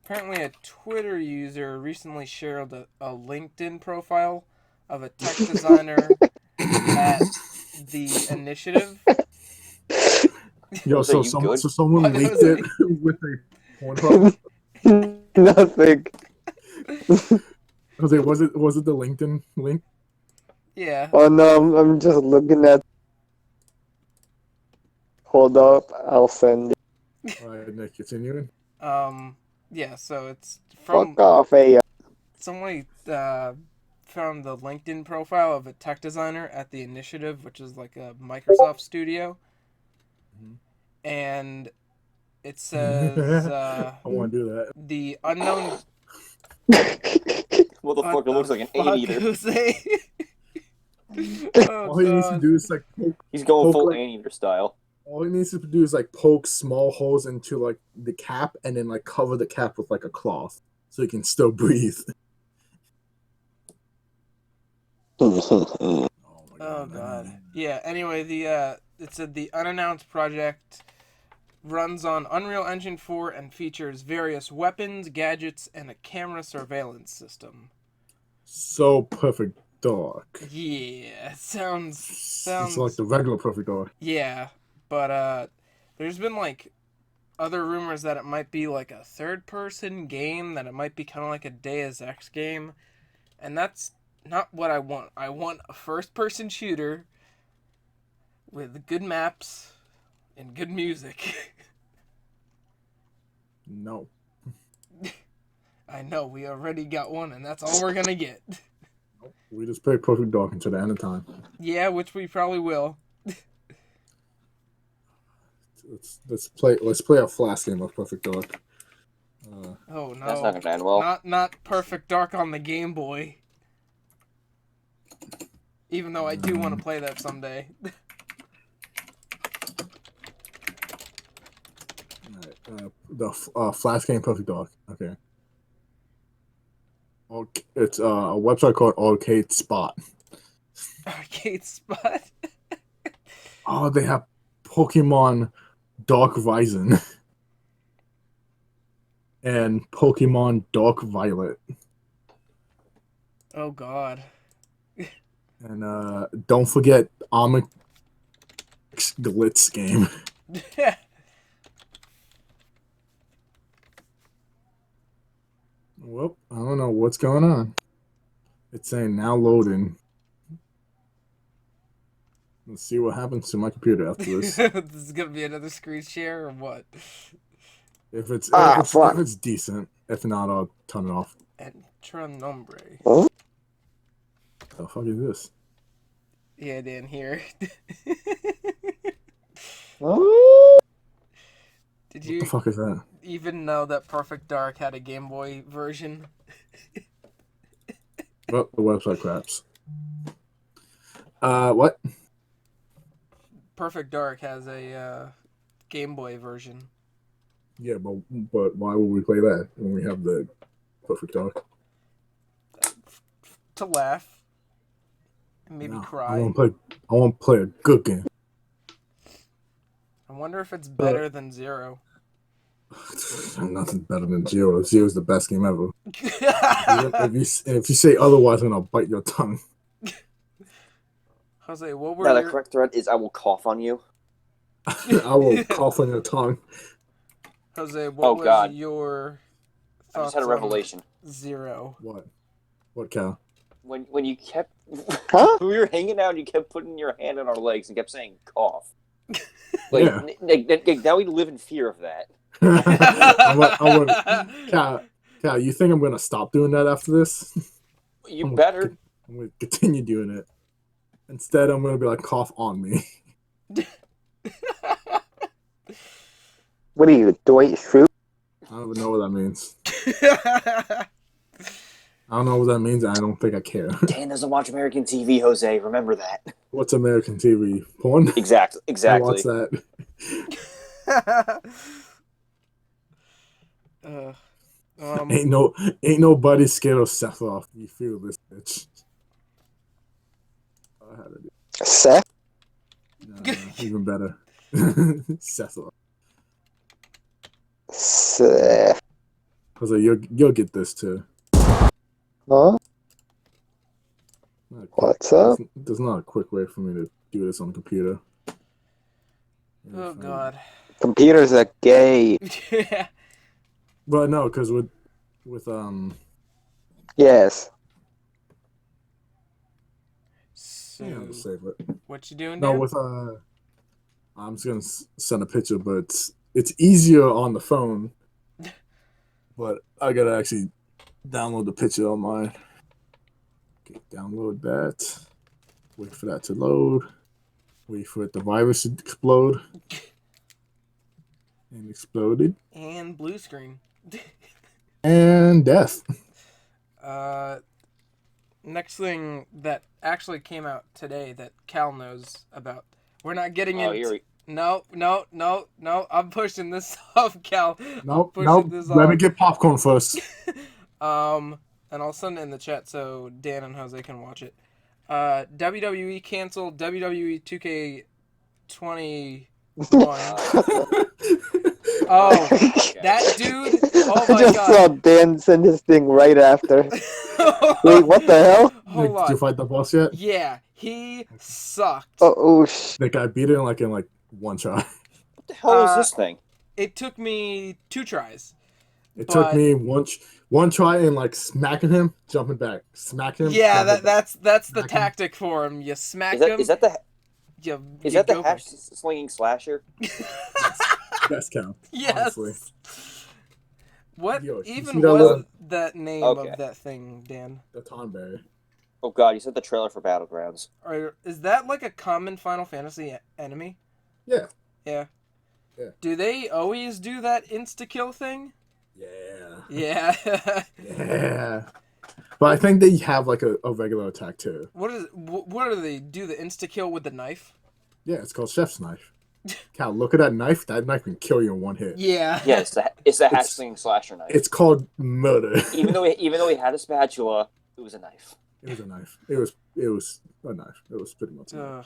[SPEAKER 2] Apparently a Twitter user recently shared a LinkedIn profile of a tech designer at the initiative.
[SPEAKER 1] Yo,
[SPEAKER 3] Jose,
[SPEAKER 1] so
[SPEAKER 3] you
[SPEAKER 1] someone
[SPEAKER 3] good?
[SPEAKER 1] so someone
[SPEAKER 2] What,
[SPEAKER 1] leaked
[SPEAKER 2] Jose?
[SPEAKER 1] it with a Pornhub.
[SPEAKER 4] Nothing.
[SPEAKER 1] Jose, was it the LinkedIn link?
[SPEAKER 2] Yeah.
[SPEAKER 4] Oh no, I'm just looking at. Hold up, I'll send it.
[SPEAKER 1] All right, Nick, continuing.
[SPEAKER 2] Yeah, so it's from
[SPEAKER 4] Fuck off, hey.
[SPEAKER 2] somebody found the LinkedIn profile of a tech designer at the initiative, which is like a Microsoft studio.
[SPEAKER 1] Mhm.
[SPEAKER 2] And it says
[SPEAKER 1] I want to do that.
[SPEAKER 2] the unknown
[SPEAKER 3] Motherfucker looks like an
[SPEAKER 2] fuck,
[SPEAKER 3] anteater.
[SPEAKER 2] Jose? Oh,
[SPEAKER 1] All he needs to
[SPEAKER 2] God.
[SPEAKER 1] do is like
[SPEAKER 3] He's going
[SPEAKER 1] Poke
[SPEAKER 3] full
[SPEAKER 1] like-
[SPEAKER 3] anteater style.
[SPEAKER 1] all he needs to do is like poke small holes into like the cap and then like cover the cap with like a cloth so he can still breathe. Oh my
[SPEAKER 2] Oh
[SPEAKER 1] god.
[SPEAKER 2] God. Yeah. Anyway, it said the unannounced project runs on Unreal Engine 4 and features various weapons, gadgets, and a camera surveillance system.
[SPEAKER 1] So Perfect Dark.
[SPEAKER 2] Yeah, it sounds
[SPEAKER 1] It's like the regular Perfect Dark.
[SPEAKER 2] yeah, but there's been like other rumors that it might be like a third-person game, that it might be kind of like a Deus Ex game, and that's not what I want. I want a first-person shooter with good maps and good music.
[SPEAKER 1] No.
[SPEAKER 2] I know, we already got one, and that's all we're gonna get.
[SPEAKER 1] We just play Perfect Dark until the end of time.
[SPEAKER 2] Yeah, which we probably will.
[SPEAKER 1] Let's play a flash game of Perfect Dark.
[SPEAKER 2] Oh no.
[SPEAKER 3] That's not gonna end well.
[SPEAKER 2] Not Perfect Dark on the Game Boy. Even though I do want to play that someday.
[SPEAKER 1] Alright, the Flash game Perfect Dark. Okay. It's a website called Arcade Spot.
[SPEAKER 2] Arcade Spot.
[SPEAKER 1] Oh, they have Pokemon Dark Rising and Pokemon Dark Violet.
[SPEAKER 2] Oh God.
[SPEAKER 1] And don't forget Onyx Glitz game. Well, I don't know what's going on. It's saying now loading. Let's see what happens to my computer after this.
[SPEAKER 2] This is gonna be another screen share or what?
[SPEAKER 1] If it's
[SPEAKER 4] fuck.
[SPEAKER 1] if it's decent, if not, I'll turn it off.
[SPEAKER 2] Entra nombre.
[SPEAKER 4] Huh?
[SPEAKER 1] The fuck is this?
[SPEAKER 2] Yeah, Dan here.
[SPEAKER 4] Oh,
[SPEAKER 2] Did
[SPEAKER 1] What the
[SPEAKER 2] you
[SPEAKER 1] fuck is that?
[SPEAKER 2] even know that Perfect Dark had a Game Boy version?
[SPEAKER 1] Well, the website craps. What?
[SPEAKER 2] Perfect Dark has a Game Boy version.
[SPEAKER 1] Yeah, but why would we play that when we have the Perfect Dark?
[SPEAKER 2] To laugh. And maybe
[SPEAKER 1] No,
[SPEAKER 2] cry.
[SPEAKER 1] I want to play a good game.
[SPEAKER 2] I wonder if it's better than Zero.
[SPEAKER 1] Nothing better than Zero. Zero's the best game ever. If you say otherwise, I'm gonna bite your tongue.
[SPEAKER 2] Jose, what were
[SPEAKER 3] Now, the
[SPEAKER 2] your...
[SPEAKER 3] correct thread is I will cough on you.
[SPEAKER 1] I will cough on your tongue.
[SPEAKER 2] Jose, what was
[SPEAKER 3] God.
[SPEAKER 2] your
[SPEAKER 3] I
[SPEAKER 2] thoughts
[SPEAKER 3] just had a
[SPEAKER 2] on
[SPEAKER 3] revelation.
[SPEAKER 2] Zero?
[SPEAKER 1] What? What, Cal?
[SPEAKER 3] When you kept...
[SPEAKER 4] Huh?
[SPEAKER 3] we were hanging out and you kept putting your hand on our legs and kept saying cough. Like,
[SPEAKER 1] Yeah.
[SPEAKER 3] Now we live in fear of that.
[SPEAKER 1] Cal, you think I'm gonna stop doing that after this?
[SPEAKER 3] You better.
[SPEAKER 1] I'm gonna continue doing it. Instead, I'm gonna be like, cough on me.
[SPEAKER 4] what are you, Dwight Schrute?
[SPEAKER 1] I don't even know what that means. I don't know what that means. And I don't think I care.
[SPEAKER 3] Dan doesn't watch American TV, Jose. Remember that.
[SPEAKER 1] What's American TV? Porn?
[SPEAKER 3] Exactly.
[SPEAKER 1] I watch that. Ain't nobody scared of Sephiroth. You feel this, bitch? I had it.
[SPEAKER 4] Seth?
[SPEAKER 1] No, even better. Sephiroth.
[SPEAKER 4] Seth.
[SPEAKER 1] Jose, you'll get this too.
[SPEAKER 4] Huh? What's up?
[SPEAKER 1] There's not a quick way for me to do this on the computer.
[SPEAKER 2] Oh God.
[SPEAKER 4] Computers are gay.
[SPEAKER 2] Yeah.
[SPEAKER 1] But no, because with
[SPEAKER 4] Yes.
[SPEAKER 2] So,
[SPEAKER 1] yeah, I'll save it.
[SPEAKER 2] what you doing?
[SPEAKER 1] No,
[SPEAKER 2] Dan?
[SPEAKER 1] with I'm just gonna send a picture, but it's easier on the phone. But I gotta actually download the picture on mine. Okay, download that. Wait for that to load. Wait for the virus to explode. And exploded.
[SPEAKER 2] And blue screen.
[SPEAKER 1] And death.
[SPEAKER 2] Next thing that actually came out today that Cal knows about. We're not getting into... No. I'm pushing this off, Cal.
[SPEAKER 1] Nope.
[SPEAKER 2] This
[SPEAKER 1] Let
[SPEAKER 2] off.
[SPEAKER 1] me get popcorn first.
[SPEAKER 2] And I'll send it in the chat so Dan and Jose can watch it. WWE canceled WWE 2K21. Oh, that dude! Oh my
[SPEAKER 4] I just
[SPEAKER 2] God!
[SPEAKER 4] saw Dan send his thing right after. Wait, what the hell?
[SPEAKER 2] Hold on.
[SPEAKER 1] Did you fight the boss yet?
[SPEAKER 2] Yeah, he sucked.
[SPEAKER 4] Oh,
[SPEAKER 1] The guy beat it in like one try.
[SPEAKER 3] What the hell is this thing?
[SPEAKER 2] It took me 2 tries.
[SPEAKER 1] It took me one try and like smacking him, jumping back, smack him.
[SPEAKER 2] Yeah, that's the
[SPEAKER 1] Smack
[SPEAKER 2] tactic for him. You smack him.
[SPEAKER 3] Is that the
[SPEAKER 2] go
[SPEAKER 3] hash slinging slasher?
[SPEAKER 1] Best count.
[SPEAKER 2] Yes.
[SPEAKER 1] Honestly.
[SPEAKER 2] What
[SPEAKER 1] Yo,
[SPEAKER 2] even was that name of that thing, Dan?
[SPEAKER 1] The Tonberry.
[SPEAKER 3] Oh God, you said the trailer for Battlegrounds.
[SPEAKER 2] Is that like a common Final Fantasy enemy?
[SPEAKER 1] Yeah.
[SPEAKER 2] Yeah.
[SPEAKER 1] Yeah.
[SPEAKER 2] Do they always do that insta-kill thing?
[SPEAKER 1] Yeah.
[SPEAKER 2] Yeah.
[SPEAKER 1] Yeah. But I think they have like a regular attack too.
[SPEAKER 2] What do they do? The insta kill with the knife?
[SPEAKER 1] Yeah, it's called Chef's Knife. Cal, look at that knife. That knife can kill you in one hit.
[SPEAKER 2] Yeah.
[SPEAKER 3] Yeah, it's the hatch slinging slasher knife.
[SPEAKER 1] It's called murder.
[SPEAKER 3] Even though he had a spatula, it was a knife.
[SPEAKER 1] It was a knife. It was a knife. It was pretty much a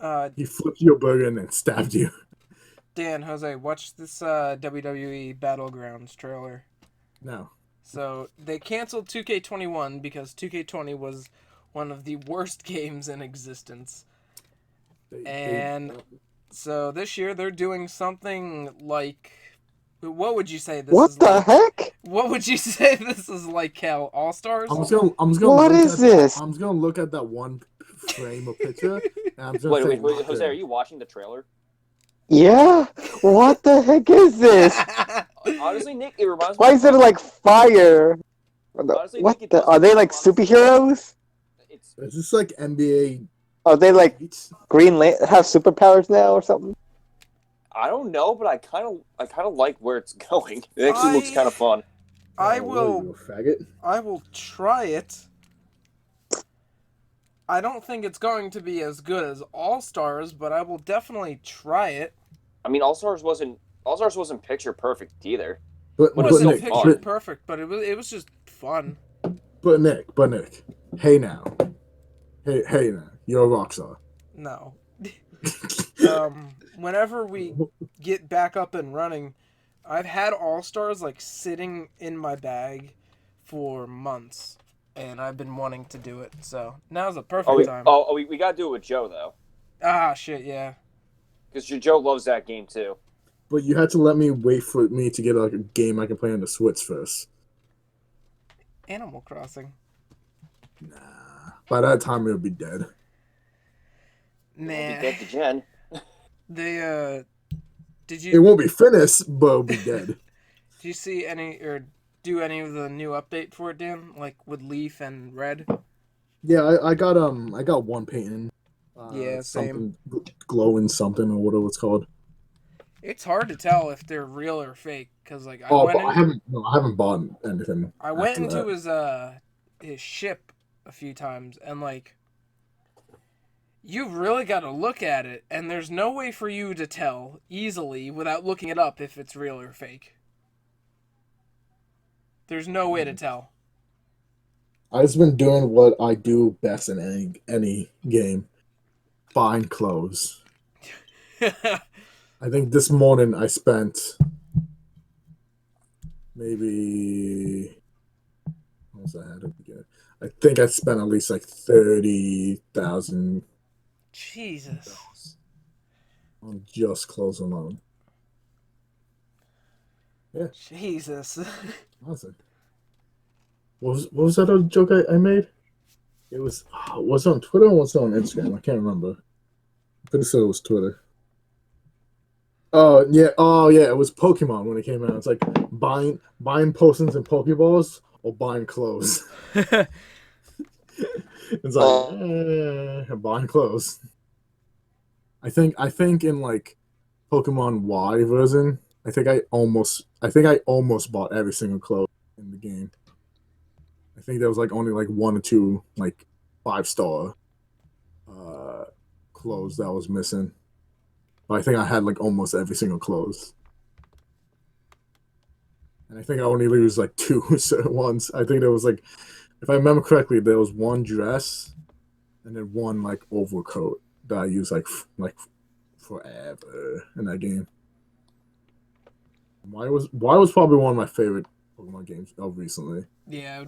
[SPEAKER 1] knife. He flipped your burger and then stabbed you.
[SPEAKER 2] Dan, Jose, watch this WWE Battlegrounds trailer.
[SPEAKER 1] No.
[SPEAKER 2] So they canceled 2K21 because 2K20 was one of the worst games in existence. So this year they're doing something like, what would you say this
[SPEAKER 4] What
[SPEAKER 2] is
[SPEAKER 4] the
[SPEAKER 2] like?
[SPEAKER 4] heck?
[SPEAKER 2] What would you say this is like, Cal? All Stars?
[SPEAKER 1] I'm just gonna
[SPEAKER 4] What is this?
[SPEAKER 1] I'm just gonna look at that one frame of picture. And I'm just gonna
[SPEAKER 3] Wait, Jose, are you watching the trailer?
[SPEAKER 4] Yeah? What the heck is this?
[SPEAKER 3] Honestly, Nick, it reminds me.
[SPEAKER 4] Why is it like fire?
[SPEAKER 3] Honestly,
[SPEAKER 4] What
[SPEAKER 3] Nick,
[SPEAKER 4] the? Are they like superheroes?
[SPEAKER 1] Is this like NBA?
[SPEAKER 4] Are they like have superpowers now or something?
[SPEAKER 3] I don't know, but I kind of like where it's going. It actually looks kind of fun.
[SPEAKER 2] I
[SPEAKER 1] Oh,
[SPEAKER 2] will.
[SPEAKER 1] you faggot.
[SPEAKER 2] I will try it. I don't think it's going to be as good as All Stars, but I will definitely try it.
[SPEAKER 3] I mean, All Stars wasn't picture perfect either.
[SPEAKER 1] But
[SPEAKER 2] It
[SPEAKER 3] But
[SPEAKER 2] wasn't
[SPEAKER 3] Nick,
[SPEAKER 2] picture perfect, but it was just fun.
[SPEAKER 1] But Nick, hey now, you're a rock star.
[SPEAKER 2] No. Whenever we get back up and running, I've had All Stars like sitting in my bag for months, and I've been wanting to do it. So now's the perfect time.
[SPEAKER 3] We gotta do it with Joe though,
[SPEAKER 2] Ah, shit, yeah.
[SPEAKER 3] because Joe loves that game too.
[SPEAKER 1] But you had to let me wait for me to get like a game I can play on the Switch first.
[SPEAKER 2] Animal Crossing.
[SPEAKER 1] Nah, by that time it'll be dead.
[SPEAKER 2] Nah.
[SPEAKER 3] We'll be dead to Jen.
[SPEAKER 2] They did
[SPEAKER 1] It
[SPEAKER 2] you
[SPEAKER 1] won't be finished, but it'll be dead.
[SPEAKER 2] do you see any or do any of the new update for it, Dan? Like with Leaf and Red?
[SPEAKER 1] Yeah, I got one painting.
[SPEAKER 2] Yeah, same.
[SPEAKER 1] Something glowing something or whatever it's called.
[SPEAKER 2] It's hard to tell if they're real or fake because like
[SPEAKER 1] I haven't bought anything.
[SPEAKER 2] I went into
[SPEAKER 1] that.
[SPEAKER 2] his ship a few times and like you've really got to look at it and there's no way for you to tell easily without looking it up if it's real or fake. There's no way to tell.
[SPEAKER 1] I've just been doing what I do best in any game. Buying clothes. I think this morning I spent maybe what was I had at the beginning? I think I spent at least like $30,000
[SPEAKER 2] Jesus.
[SPEAKER 1] on just clothes alone. Yeah.
[SPEAKER 2] Jesus.
[SPEAKER 1] Awesome. What was that other joke I made? It was it on Twitter or was it on Instagram? I can't remember. I'm pretty sure it was Twitter. Oh yeah, it was Pokemon when it came out. It's like buying potions and Pokeballs or buying clothes. It's like buying clothes. I think in like Pokemon Y version, I think I almost bought every single clothes in the game. I think there was like only like one or two like 5-star clothes that was missing. But I think I had like almost every single clothes. And I think I only used like 2 certain ones. I think there was like, if I remember correctly, there was one dress and then one like overcoat that I used like forever in that game. Why was probably one of my favorite Pokemon games of recently.
[SPEAKER 2] Yeah,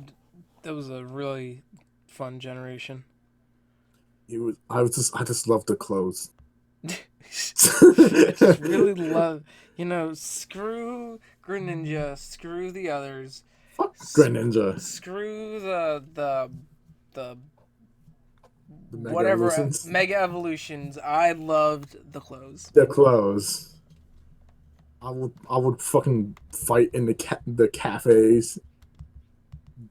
[SPEAKER 2] that was a really fun generation.
[SPEAKER 1] I just love the clothes.
[SPEAKER 2] I just really love, screw Greninja, screw the others.
[SPEAKER 1] Fuck Greninja.
[SPEAKER 2] Screw the
[SPEAKER 1] Mega
[SPEAKER 2] whatever
[SPEAKER 1] Evolutions.
[SPEAKER 2] Mega Evolutions. I loved the clothes.
[SPEAKER 1] The clothes. I would fucking fight in the cafes,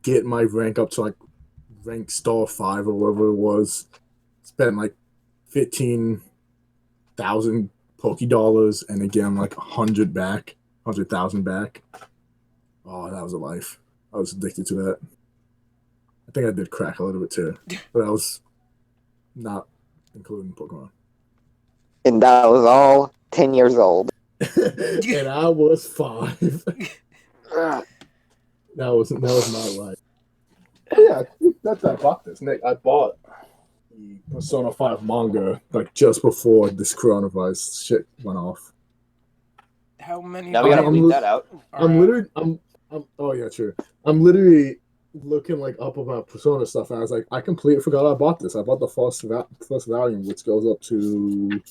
[SPEAKER 1] get my rank up to like rank star 5 or whatever it was. Spent like 15,000 Poké-dollars and again like 100,000 back. Oh, that was a life. I was addicted to that. think I did crack a little bit too, but I was not including Pokemon.
[SPEAKER 4] And that was all 10 years old.
[SPEAKER 1] And I was 5. that was not right. Oh, yeah, I think that's I bought this, Nick. I bought the Persona 5 manga like just before this coronavirus shit went off.
[SPEAKER 2] How many?
[SPEAKER 3] Now we gotta
[SPEAKER 1] I'm
[SPEAKER 3] bleep
[SPEAKER 1] li-
[SPEAKER 3] that out.
[SPEAKER 1] I'm literally I'm oh yeah, true. I'm literally looking like up about Persona stuff, and I was like, I completely forgot I bought this. I bought the first volume, which goes up to.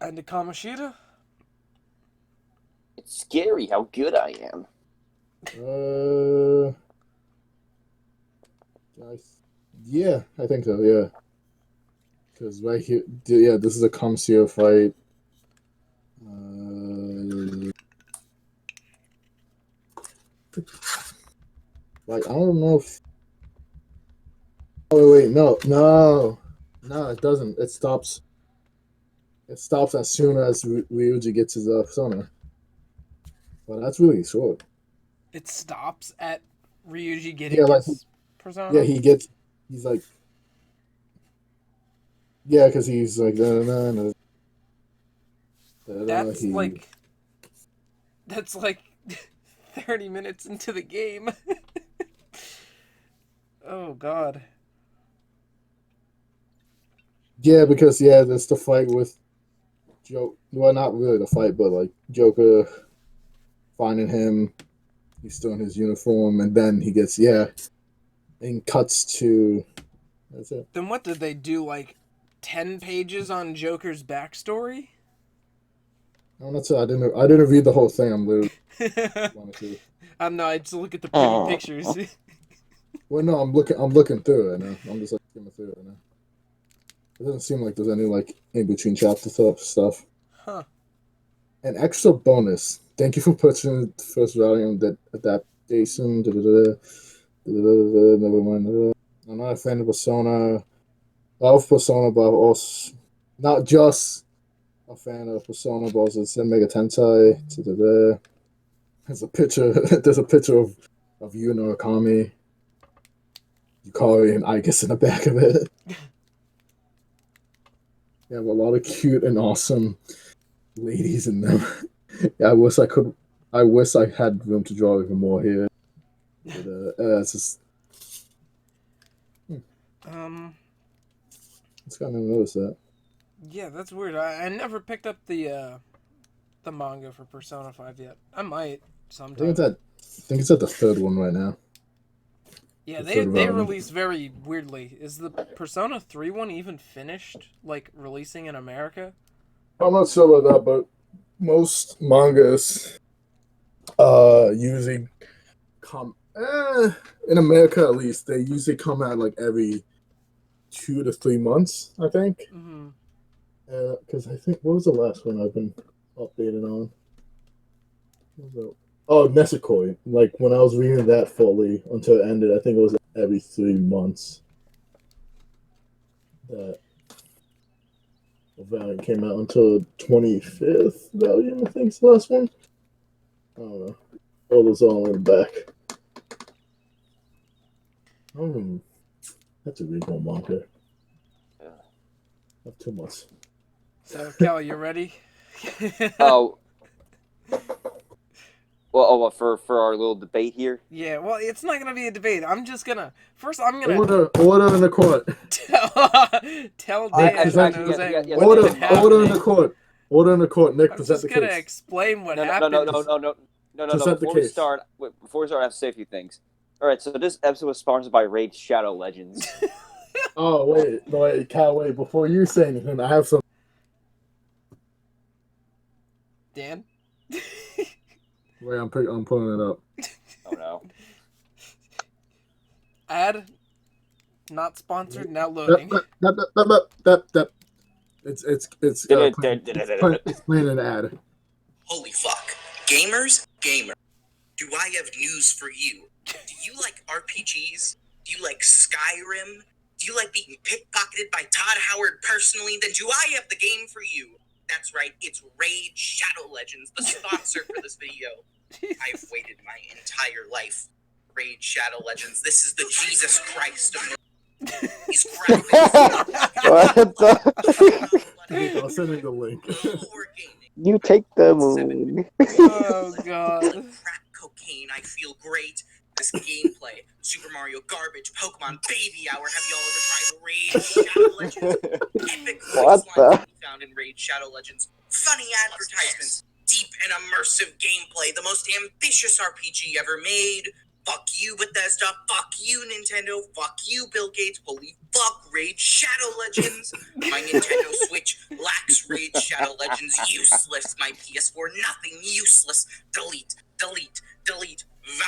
[SPEAKER 2] And the Kamoshida?
[SPEAKER 3] It's scary how good I am.
[SPEAKER 1] Yeah, I think so. Yeah, because right here, yeah, this is a Kamsio fight. Like I don't know if. Oh wait, no, it doesn't. It stops. It stops as soon as Ryuji gets his persona. Well, that's really short.
[SPEAKER 2] It stops at Ryuji getting his persona?
[SPEAKER 1] Yeah, he's like, yeah, because he's like,
[SPEAKER 2] that's like 30 minutes into the game. Oh, God.
[SPEAKER 1] Yeah, because, yeah, that's the fight with Joker. Well, not really the fight, but, like, Joker finding him. He's still in his uniform, and then he gets, and cuts to, that's it.
[SPEAKER 2] Then what did they do, like, 10 pages on Joker's backstory?
[SPEAKER 1] No, that's it. I didn't read the whole thing. I'm literally wanted to.
[SPEAKER 2] I don't know, I just look at the pretty pictures.
[SPEAKER 1] Well, no, I'm looking through it now. I'm just like skimming through it now. It doesn't seem like there's any like in between chapter stuff.
[SPEAKER 2] Huh.
[SPEAKER 1] An extra bonus. Thank you for purchasing the first volume that adaptation. Never mind. I'm not a fan of Persona. Love Persona, but also not just a fan of Persona, but also Sen Mega Tensei. There's a picture. There's a picture of Yuno Akami, Yukari, and Igus in the back of it. You have a lot of cute and awesome ladies in them. Yeah, I wish I had room to draw even more here. But it's just. It's kind of notice that.
[SPEAKER 2] Yeah, that's weird. I never picked up the manga for Persona 5 yet. I might sometime.
[SPEAKER 1] I think it's at the third one right now.
[SPEAKER 2] Yeah, they release very weirdly. Is the Persona 3 one even finished, like, releasing in America?
[SPEAKER 1] I'm not sure about that, but most mangas usually come in America at least, they usually come out like every 2 to 3 months, I think.
[SPEAKER 2] Mm-hmm.
[SPEAKER 1] Because I think, what was the last one I've been updated on? Oh, Nesekoi. Like, when I was reading that fully until it ended, I think it was every 3 months that the Valiant came out until 25th Valiant, I think is the last one. I don't know. Oh, those all in the back. That's a read more manga.
[SPEAKER 3] Yeah.
[SPEAKER 1] Not too much.
[SPEAKER 2] So, Kel, you ready?
[SPEAKER 3] Oh. Well, for our little debate here.
[SPEAKER 2] Yeah, well, it's not gonna be a debate. I'm gonna
[SPEAKER 1] order in the court.
[SPEAKER 2] tell Dan
[SPEAKER 3] Jose
[SPEAKER 1] order in the court. Order in the court. Nick, present the case.
[SPEAKER 2] I'm just gonna explain what happened.
[SPEAKER 3] No. Before we start, I have to say a few things. All right, so this episode was sponsored by Raid Shadow Legends.
[SPEAKER 1] Oh wait, Cal, wait. Before you say anything, I have some.
[SPEAKER 2] Dan.
[SPEAKER 1] Wait, I'm pulling it up.
[SPEAKER 3] Oh no.
[SPEAKER 2] Ad. Not sponsored. Now loading.
[SPEAKER 1] It's playing an ad.
[SPEAKER 5] Holy fuck. Gamer. Do I have news for you? Do you like RPGs? Do you like Skyrim? Do you like being pickpocketed by Todd Howard personally? Then do I have the game for you? That's right, it's Raid Shadow Legends, the sponsor for this video. I've waited my entire life Raid Shadow Legends. This is the Jesus Christ of these graphics.
[SPEAKER 4] What the?
[SPEAKER 1] I'll send you the link.
[SPEAKER 4] You take the moon.
[SPEAKER 2] Oh god.
[SPEAKER 5] Crack cocaine, I feel great. This gameplay, Super Mario garbage, Pokemon Baby Hour. Have y'all ever tried Raid Shadow Legends? Epic
[SPEAKER 4] What
[SPEAKER 5] voice
[SPEAKER 4] the?
[SPEAKER 5] lines can be found in Raid Shadow Legends. Funny advertisements, deep and immersive gameplay, the most ambitious RPG ever made. Fuck you, Bethesda. Fuck you, Nintendo. Fuck you, Bill Gates. Holy fuck, Raid Shadow Legends. My Nintendo Switch lacks Raid Shadow Legends. Useless. My PS4, nothing. Useless. Delete. Delete. Delete.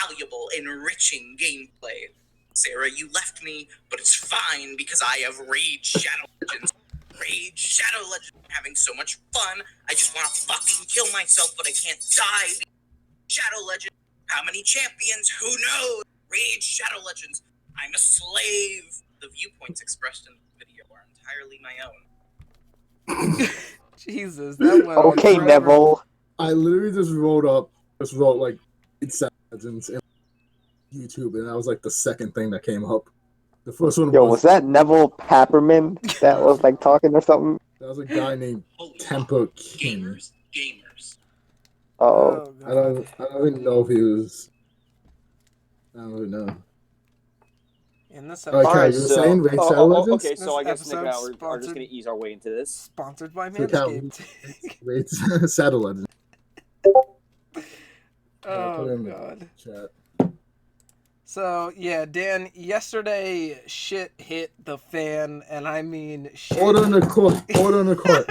[SPEAKER 5] Valuable, enriching gameplay. Sarah, you left me, but it's fine because I have Raid Shadow Legends. Raid Shadow Legends. I'm having so much fun. I just want to fucking kill myself, but I can't die. Shadow Legends. How many champions? Who knows? Raid Shadow Legends. I'm a slave. The viewpoints expressed in the video are entirely my own.
[SPEAKER 2] Jesus, that went
[SPEAKER 4] Okay,
[SPEAKER 2] on forever.
[SPEAKER 4] Neville.
[SPEAKER 1] I literally just wrote like it's Legends in YouTube, and that was like the second thing that came up. The first one
[SPEAKER 4] Was that Neville Papperman that was like talking or something?
[SPEAKER 1] that was a guy named
[SPEAKER 5] Holy
[SPEAKER 1] Tempo King.
[SPEAKER 5] Gamers.
[SPEAKER 4] Oh,
[SPEAKER 1] I don't even know if he was. I don't even know.
[SPEAKER 2] In this
[SPEAKER 1] Alright,
[SPEAKER 2] episode,
[SPEAKER 1] Cal, you were saying Raid Shadow Legends?
[SPEAKER 3] Okay, so I guess
[SPEAKER 2] This
[SPEAKER 3] Nick and I are
[SPEAKER 2] episode's
[SPEAKER 3] just going to ease our way into this.
[SPEAKER 2] sponsored by
[SPEAKER 1] So, Cal,
[SPEAKER 2] Manscaped.
[SPEAKER 1] Raid Shadow Legends.
[SPEAKER 2] Oh god.
[SPEAKER 1] Chat.
[SPEAKER 2] So yeah, Dan, yesterday shit hit the fan, and I mean shit.
[SPEAKER 1] Order in the court. Order in the court.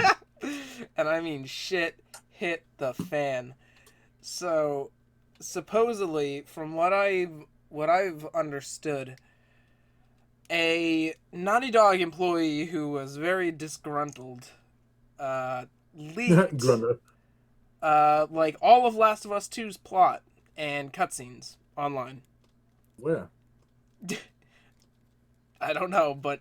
[SPEAKER 2] And I mean shit hit the fan. So supposedly, from what I've understood, a Naughty Dog employee who was very disgruntled leaked
[SPEAKER 1] Grunter.
[SPEAKER 2] like all of Last of Us 2's plot and cutscenes online.
[SPEAKER 1] Where?
[SPEAKER 2] I don't know, but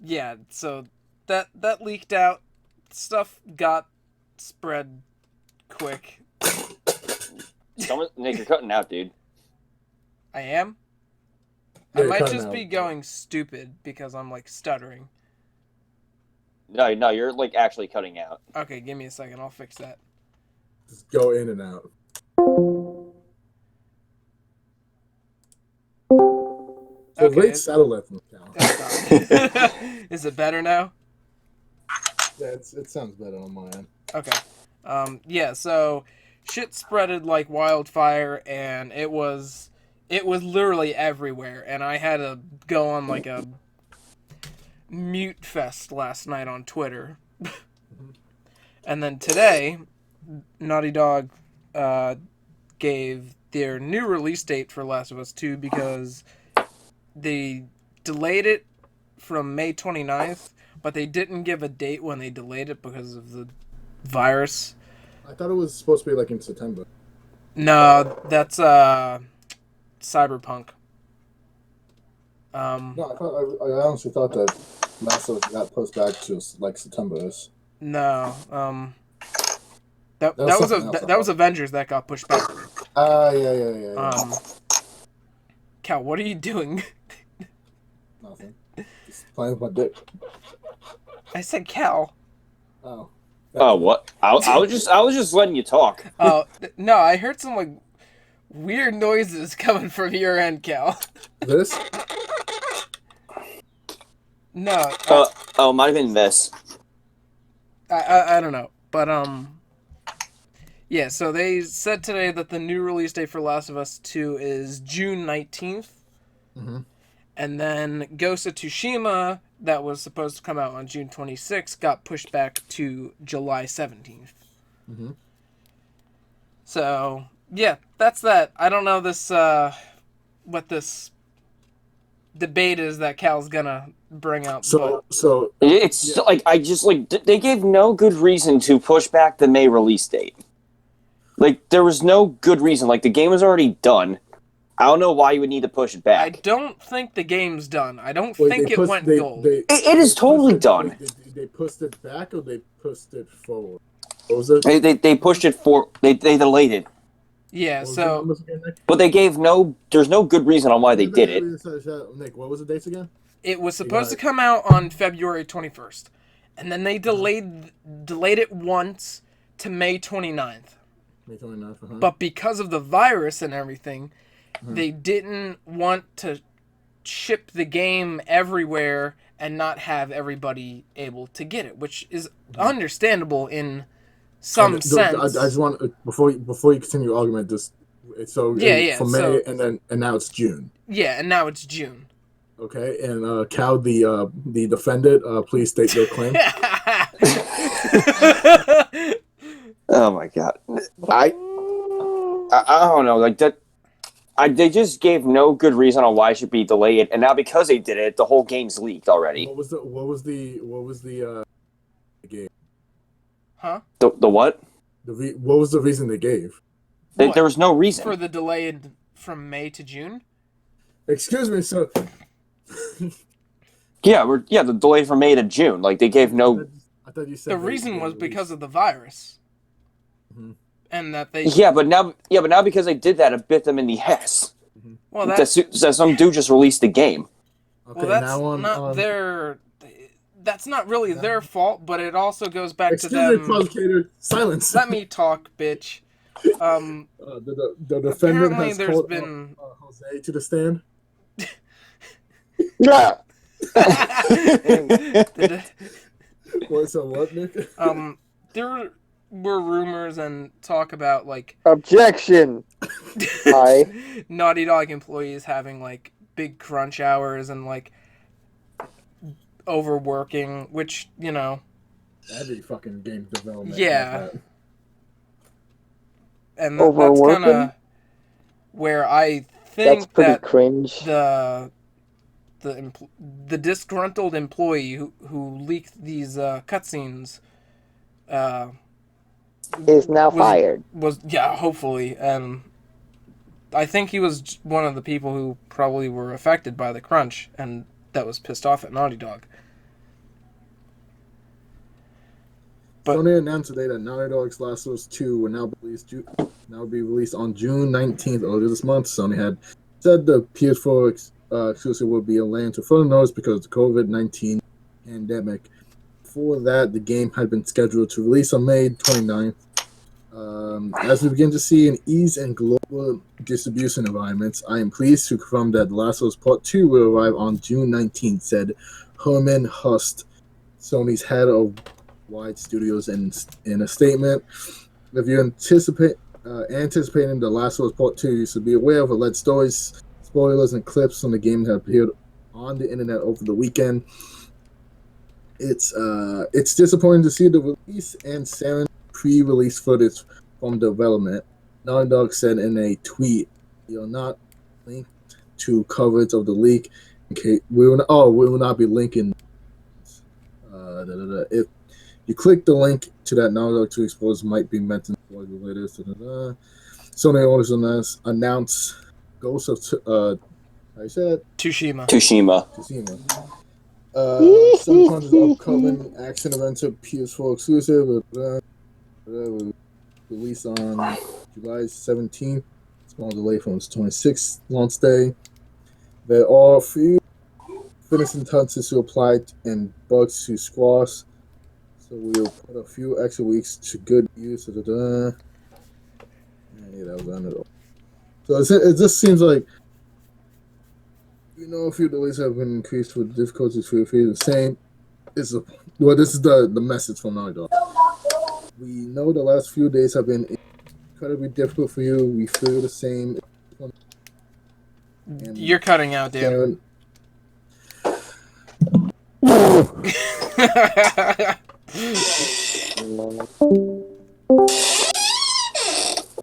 [SPEAKER 2] yeah, so that leaked out. Stuff got spread quick.
[SPEAKER 3] Nick, you're cutting out, dude.
[SPEAKER 2] I am?
[SPEAKER 1] Yeah,
[SPEAKER 2] I might
[SPEAKER 1] cutting
[SPEAKER 2] just
[SPEAKER 1] out.
[SPEAKER 2] be going stupid because I'm like stuttering.
[SPEAKER 3] No, you're like actually cutting out.
[SPEAKER 2] Okay, give me a second, I'll fix that.
[SPEAKER 1] Just go in and out. So
[SPEAKER 2] Okay,
[SPEAKER 1] Raid Shadow Legends, Cal.
[SPEAKER 2] That's done. Is it better now?
[SPEAKER 1] Yeah, it sounds better on my end.
[SPEAKER 2] Okay. Yeah, so shit spreaded like wildfire, and it was literally everywhere, and I had to go on like a mute fest last night on Twitter. And then today, Naughty Dog gave their new release date for Last of Us 2 because they delayed it from May 29th, but they didn't give a date when they delayed it because of the virus.
[SPEAKER 1] I thought it was supposed to be like in September.
[SPEAKER 2] No, that's Cyberpunk.
[SPEAKER 1] No, I honestly thought that Last of Us got pushed back to like September.
[SPEAKER 2] No, that
[SPEAKER 1] was
[SPEAKER 2] was
[SPEAKER 1] something else, I
[SPEAKER 2] that was
[SPEAKER 1] thought.
[SPEAKER 2] Avengers that got pushed back.
[SPEAKER 1] Yeah.
[SPEAKER 2] Cal, what are you doing?
[SPEAKER 1] Nothing. Just playing with my dick.
[SPEAKER 2] I said Cal.
[SPEAKER 1] Oh.
[SPEAKER 3] Oh, what? I was just letting you talk.
[SPEAKER 2] Oh no, I heard some like weird noises coming from your end, Cal.
[SPEAKER 1] This?
[SPEAKER 2] No,
[SPEAKER 3] Might have been this.
[SPEAKER 2] I don't know, but yeah. So they said today that the new release date for Last of Us 2 is June 19th, and then Ghost of Tsushima, that was supposed to come out on June 26th, got pushed back to July 17th. So yeah, that's that. I don't know this what this debate is that Cal's gonna bring up.
[SPEAKER 1] So
[SPEAKER 3] It's like they gave no good reason to push back the May release date. Like there was no good reason. Like the game was already done. I don't know why you would need to push it
[SPEAKER 2] I
[SPEAKER 3] back.
[SPEAKER 2] don't think the game's done. I don't
[SPEAKER 1] wait,
[SPEAKER 2] think
[SPEAKER 1] they
[SPEAKER 2] it
[SPEAKER 1] pushed-
[SPEAKER 2] went
[SPEAKER 1] they-
[SPEAKER 2] gold.
[SPEAKER 1] they-
[SPEAKER 3] It is totally
[SPEAKER 1] pushed it-
[SPEAKER 3] done.
[SPEAKER 1] They pushed it back or they pushed it forward? What was it?
[SPEAKER 3] They pushed it for they delayed it.
[SPEAKER 2] Yeah,
[SPEAKER 1] What was the
[SPEAKER 2] so
[SPEAKER 1] numbers again, Nick?
[SPEAKER 3] But they gave there's no good reason on why they did it.
[SPEAKER 1] Nick, what was the dates again?
[SPEAKER 2] it was
[SPEAKER 1] You
[SPEAKER 2] supposed
[SPEAKER 1] got
[SPEAKER 2] to
[SPEAKER 1] it.
[SPEAKER 2] come out on February 21st. And then they delayed it once to May 29th.
[SPEAKER 1] May 29th.
[SPEAKER 2] But because of the virus and everything, they didn't want to ship the game everywhere and not have everybody able to get it, which is understandable in some sense.
[SPEAKER 1] I just want before you continue your argument, for May and now it's June.
[SPEAKER 2] Yeah, and now it's June.
[SPEAKER 1] Okay, and Cal, the defendant, please state your claim.
[SPEAKER 3] Oh my god, I don't know, like that. They just gave no good reason on why it should be delayed, and now because they did it, the whole game's leaked already.
[SPEAKER 1] What was the game?
[SPEAKER 2] Huh?
[SPEAKER 3] The what?
[SPEAKER 1] What was the reason they gave?
[SPEAKER 3] There was no reason
[SPEAKER 2] for the delay from May to June.
[SPEAKER 1] Excuse me, so.
[SPEAKER 3] the delay from May to June. Like they gave no.
[SPEAKER 1] I thought you said
[SPEAKER 2] the reason was because of the virus, and that they.
[SPEAKER 3] But now because they did that, it bit them in the ass.
[SPEAKER 2] Well,
[SPEAKER 3] that some dude just released the game.
[SPEAKER 1] Okay,
[SPEAKER 2] well, that's their. That's not really their fault, but it also goes back to them.
[SPEAKER 1] Excuse me, prosecutor. Silence.
[SPEAKER 2] Let me talk, bitch.
[SPEAKER 1] The defendant has called Jose to the stand.
[SPEAKER 4] Yeah.
[SPEAKER 1] What's up, what, Nick?
[SPEAKER 2] There were rumors and talk about like
[SPEAKER 4] objection. Hi.
[SPEAKER 2] Naughty Dog employees having like big crunch hours and like overworking, which
[SPEAKER 1] every fucking game development.
[SPEAKER 2] Yeah. And that's kind of where I think
[SPEAKER 4] that's pretty cringe.
[SPEAKER 2] The disgruntled employee who leaked these cutscenes
[SPEAKER 4] is now fired.
[SPEAKER 2] Hopefully, I think he was one of the people who probably were affected by the crunch and that was pissed off at Naughty Dog.
[SPEAKER 1] But Sony announced today that Naughty Dog's Last of Us 2 will now be released on June 19th earlier this month. Sony had said the PS4 exclusive would be delayed to further notice because of the COVID-19 pandemic. Before that, the game had been scheduled to release on May 29th. As we begin to see an ease in global distribution environments, I am pleased to confirm that The Last of Us Part II will arrive on June 19th, said Herman Hust, Sony's head of Wide Studios, in a statement. If you're anticipating The Last of Us Part II, you should be aware of alleged stories, spoilers, and clips from the game that appeared on the internet over the weekend. It's disappointing to see the release and sharing pre-release footage from development. Naughty Dog said in a tweet, "You're not linked to coverage of the leak. Okay, we will not be linking. If you click the link to that Naughty Dog 2 expose might be mentioned for you later." Sony also announced Ghost of how you say that?
[SPEAKER 2] Tsushima.
[SPEAKER 1] Some Hunter's upcoming action adventure PS4 exclusive will release on July 17th. Small delay from its 26th launch day. There are a few finishing touches to apply and bugs to squash. So we'll put a few extra weeks to good use. Yeah, that was on it all. So it just seems like a few delays have been increased with difficulties for the same. This is the message from Naughty Dog. We know the last few days have been incredibly difficult for you. We feel the same. And
[SPEAKER 2] you're cutting out, Dan.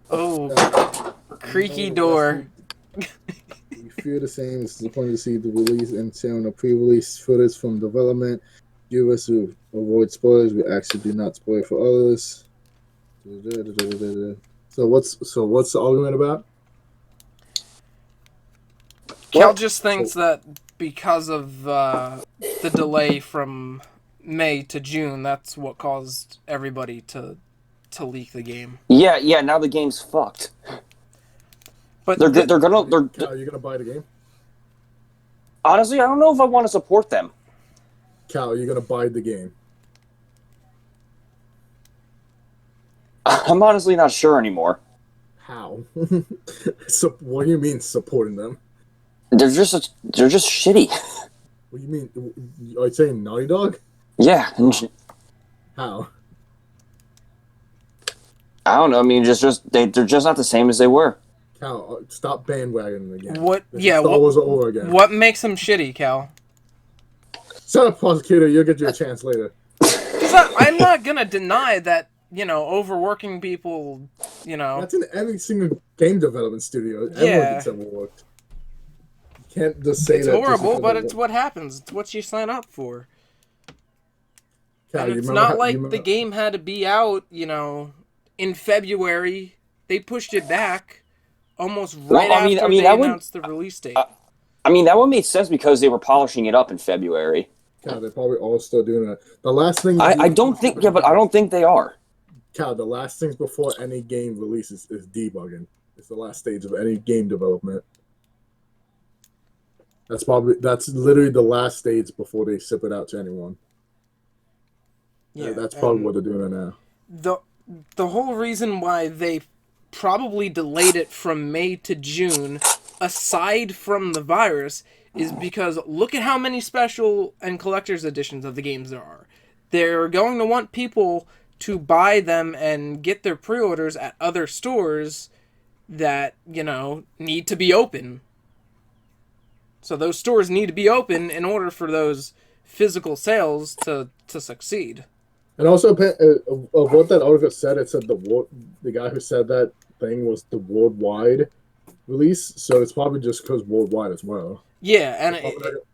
[SPEAKER 2] Oh, creaky door.
[SPEAKER 1] We feel the same. It's disappointing to see the release and sharing the pre-release footage from development. Viewers who avoid spoilers, we actually do not spoil for others. So what's the argument about?
[SPEAKER 2] Cal just thinks that because of the delay from May to June, that's what caused everybody to leak the game.
[SPEAKER 3] Yeah, now the game's fucked.
[SPEAKER 2] But
[SPEAKER 3] They're good.
[SPEAKER 1] Cal, you gonna buy the game?
[SPEAKER 3] Honestly, I don't know if I want to support them.
[SPEAKER 1] Cal, you gonna buy the game?
[SPEAKER 3] I'm honestly not sure anymore.
[SPEAKER 1] How? So, what do you mean supporting them?
[SPEAKER 3] They're just shitty.
[SPEAKER 1] What do you mean? Are you saying Naughty Dog?
[SPEAKER 3] Yeah.
[SPEAKER 1] How?
[SPEAKER 3] I don't know. I mean, they're just not the same as they were.
[SPEAKER 1] Cal, stop bandwagoning again.
[SPEAKER 2] what? Yeah.
[SPEAKER 1] Star Wars over again.
[SPEAKER 2] What makes them shitty, Cal?
[SPEAKER 1] Shut up, prosecutor. You'll get your chance later.
[SPEAKER 2] I'm not gonna deny that, overworking people,
[SPEAKER 1] That's in every single game development studio. Everyone gets overworked. You can't just say
[SPEAKER 2] it's
[SPEAKER 1] that.
[SPEAKER 2] Horrible, but it's what happens. It's what you sign up for.
[SPEAKER 1] Cal,
[SPEAKER 2] And it's not like the game had to be out, in February. They pushed it back almost right after they announced the release date.
[SPEAKER 3] I mean, that would make sense because they were polishing it up in February.
[SPEAKER 1] Cal, they're probably all still doing that. The last thing
[SPEAKER 3] I don't think, but I don't think they are.
[SPEAKER 1] Cal, the last things before any game releases is debugging. It's the last stage of any game development. That's literally the last stage before they ship it out to anyone. Yeah, that's probably what they're doing right now.
[SPEAKER 2] The whole reason why they probably delayed it from May to June, aside from the virus, is because look at how many special and collector's editions of the games there are. They're going to want people to buy them and get their pre-orders at other stores that, need to be open. So those stores need to be open in order for those physical sales to succeed.
[SPEAKER 1] And also, of what that article said, it said the guy who said that thing was the worldwide release, so it's probably just because worldwide as well.
[SPEAKER 2] Yeah, and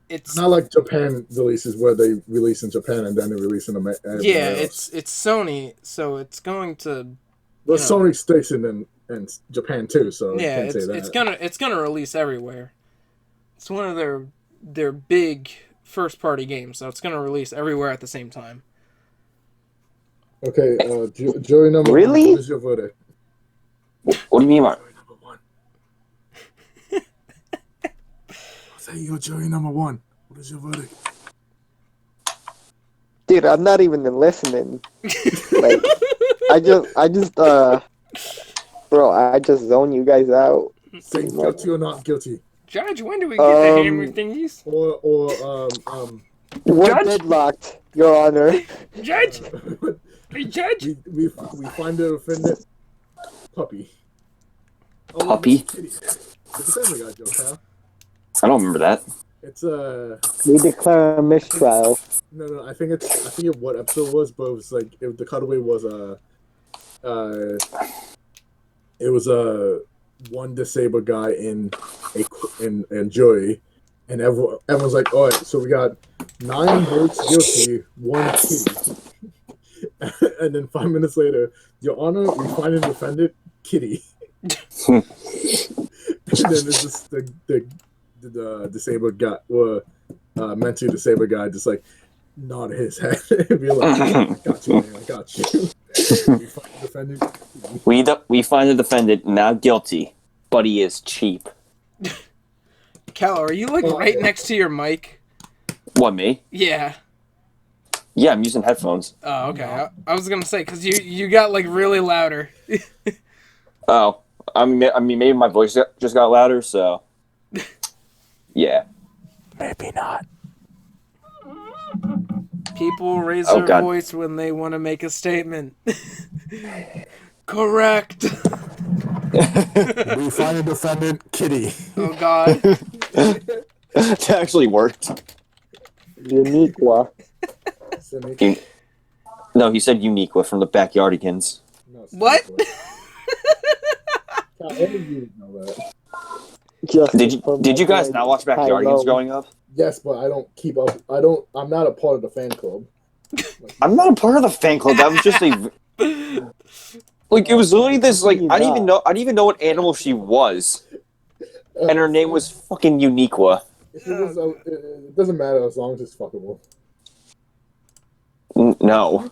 [SPEAKER 1] it's not like Japan releases where they release in Japan and then they release in America.
[SPEAKER 2] Yeah, it's Sony, so it's going to.
[SPEAKER 1] But Sony's stationed in Japan too, so
[SPEAKER 2] yeah,
[SPEAKER 1] you can't say that.
[SPEAKER 2] It's gonna release everywhere. It's one of their big first party games, so it's gonna release everywhere at the same time.
[SPEAKER 1] Okay, jury number
[SPEAKER 4] Really?
[SPEAKER 1] one. What is your verdict?
[SPEAKER 3] What do you mean, Mark?
[SPEAKER 1] Jury number one. Say your jury number one. What is your verdict?
[SPEAKER 4] Dude, I'm not even listening. Like, I just bro, I just zone you guys out.
[SPEAKER 1] Say guilty or not guilty.
[SPEAKER 2] Judge, when do we get the hammer thingies?
[SPEAKER 4] We're
[SPEAKER 2] Judge?
[SPEAKER 4] deadlocked, Your Honor.
[SPEAKER 2] Judge? Hey, Judge?
[SPEAKER 1] We find the defendant puppy.
[SPEAKER 3] Puppy?
[SPEAKER 1] It's a Family Guy joke, Cal.
[SPEAKER 3] I don't remember that.
[SPEAKER 1] It's
[SPEAKER 4] We declare a mistrial.
[SPEAKER 1] No. I think what episode it was, but it was like the cutaway was it was one disabled guy in jury, and everyone's like, all right, so we got 9 votes guilty, 1 kitty, and then 5 minutes later, Your Honor, we find a defendant kitty. And then it's just the disabled guy, or mentally disabled guy, just like nod his head and be like, I got you, man, I got you.
[SPEAKER 3] We find the defendant not guilty, but he is cheap.
[SPEAKER 2] Cal, are you right next to your mic?
[SPEAKER 3] What, me?
[SPEAKER 2] Yeah.
[SPEAKER 3] Yeah, I'm using headphones.
[SPEAKER 2] Oh, okay. I was gonna say, because you got really louder.
[SPEAKER 3] Oh, I mean, maybe my voice just got louder, so yeah.
[SPEAKER 1] Maybe not.
[SPEAKER 2] People raise their voice when they want to make a statement. Correct.
[SPEAKER 1] We find a defendant kitty.
[SPEAKER 2] Oh God.
[SPEAKER 3] That actually worked.
[SPEAKER 4] Uniqua.
[SPEAKER 3] No, he said Uniqua from the Backyardigans.
[SPEAKER 1] No,
[SPEAKER 2] What?
[SPEAKER 3] Did you guys not watch Backyardigans growing up?
[SPEAKER 1] Yes, but I don't keep up. I'm not a part of the fan club.
[SPEAKER 3] I'm not a part of the fan club. That was just a it was literally this I didn't even know what animal she was, and her name was fucking Uniqua.
[SPEAKER 1] It doesn't matter as long as it's fuckable.
[SPEAKER 3] No.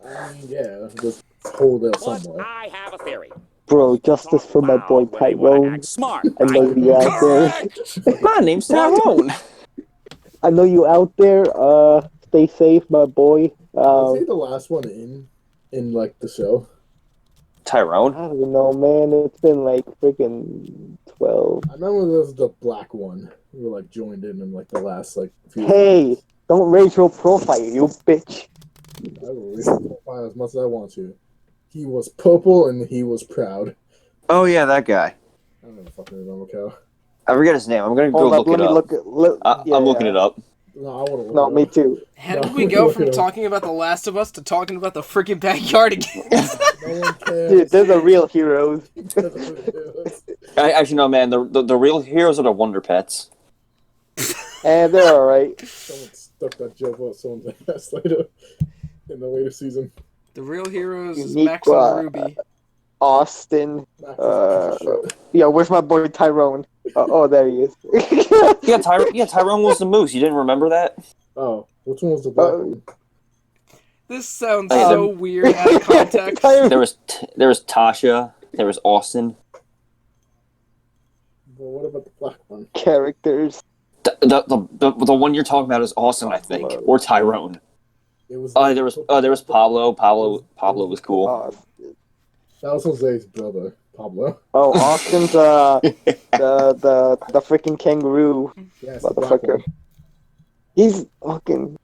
[SPEAKER 1] I mean, yeah, just hold it somewhere.
[SPEAKER 6] I have a theory.
[SPEAKER 4] Bro, justice for my boy Tyrone.
[SPEAKER 6] Smart.
[SPEAKER 4] I know you out there.
[SPEAKER 3] My name's Tyrone.
[SPEAKER 4] I know you out there. Stay safe, my boy.
[SPEAKER 1] Was he the last one in like the show?
[SPEAKER 3] Tyrone?
[SPEAKER 4] I don't know, man. It's been like freaking 12.
[SPEAKER 1] I remember there was the black one who like joined in like the last like few.
[SPEAKER 4] Hey, don't racial profile, you bitch.
[SPEAKER 1] I will raise the profile as much as I want to. He was purple and he was proud.
[SPEAKER 3] Oh, yeah, that guy.
[SPEAKER 1] I don't fucking remember, Cal.
[SPEAKER 3] I forget his name. I'm going to go
[SPEAKER 4] Hold up,
[SPEAKER 3] look
[SPEAKER 4] let
[SPEAKER 3] it
[SPEAKER 4] me
[SPEAKER 3] up.
[SPEAKER 4] look it.
[SPEAKER 3] I'm looking it up.
[SPEAKER 1] No, I want to.
[SPEAKER 4] No, me too.
[SPEAKER 2] How did we go from talking about The Last of Us to talking about the freaking Backyardigans?
[SPEAKER 1] No one cares.
[SPEAKER 4] Dude, they're the real heroes.
[SPEAKER 3] Actually, no, man. The real heroes are the Wonder Pets.
[SPEAKER 4] And they're alright.
[SPEAKER 1] Someone stuck that joke out someone's ass later in the later season.
[SPEAKER 2] The real heroes is
[SPEAKER 4] Unique,
[SPEAKER 2] Max and Ruby.
[SPEAKER 4] Austin.
[SPEAKER 1] Max is a piece of shit.
[SPEAKER 4] Yeah, where's my boy Tyrone? Oh, there he is.
[SPEAKER 3] Yeah, Tyrone was the moose. You didn't remember that?
[SPEAKER 1] Oh, which one was the black one?
[SPEAKER 2] This sounds so weird out of context.
[SPEAKER 3] There was Tasha. There was Austin.
[SPEAKER 1] Well, what about the black one?
[SPEAKER 4] Characters.
[SPEAKER 3] The one you're talking about is Austin, I think, or Tyrone.
[SPEAKER 1] It was.
[SPEAKER 3] There was Pablo. Pablo was cool.
[SPEAKER 1] That was Jose's brother, Pablo.
[SPEAKER 4] Oh, Austin's the freaking kangaroo
[SPEAKER 1] Yes, the black
[SPEAKER 4] motherfucker.
[SPEAKER 1] one.
[SPEAKER 4] He's fucking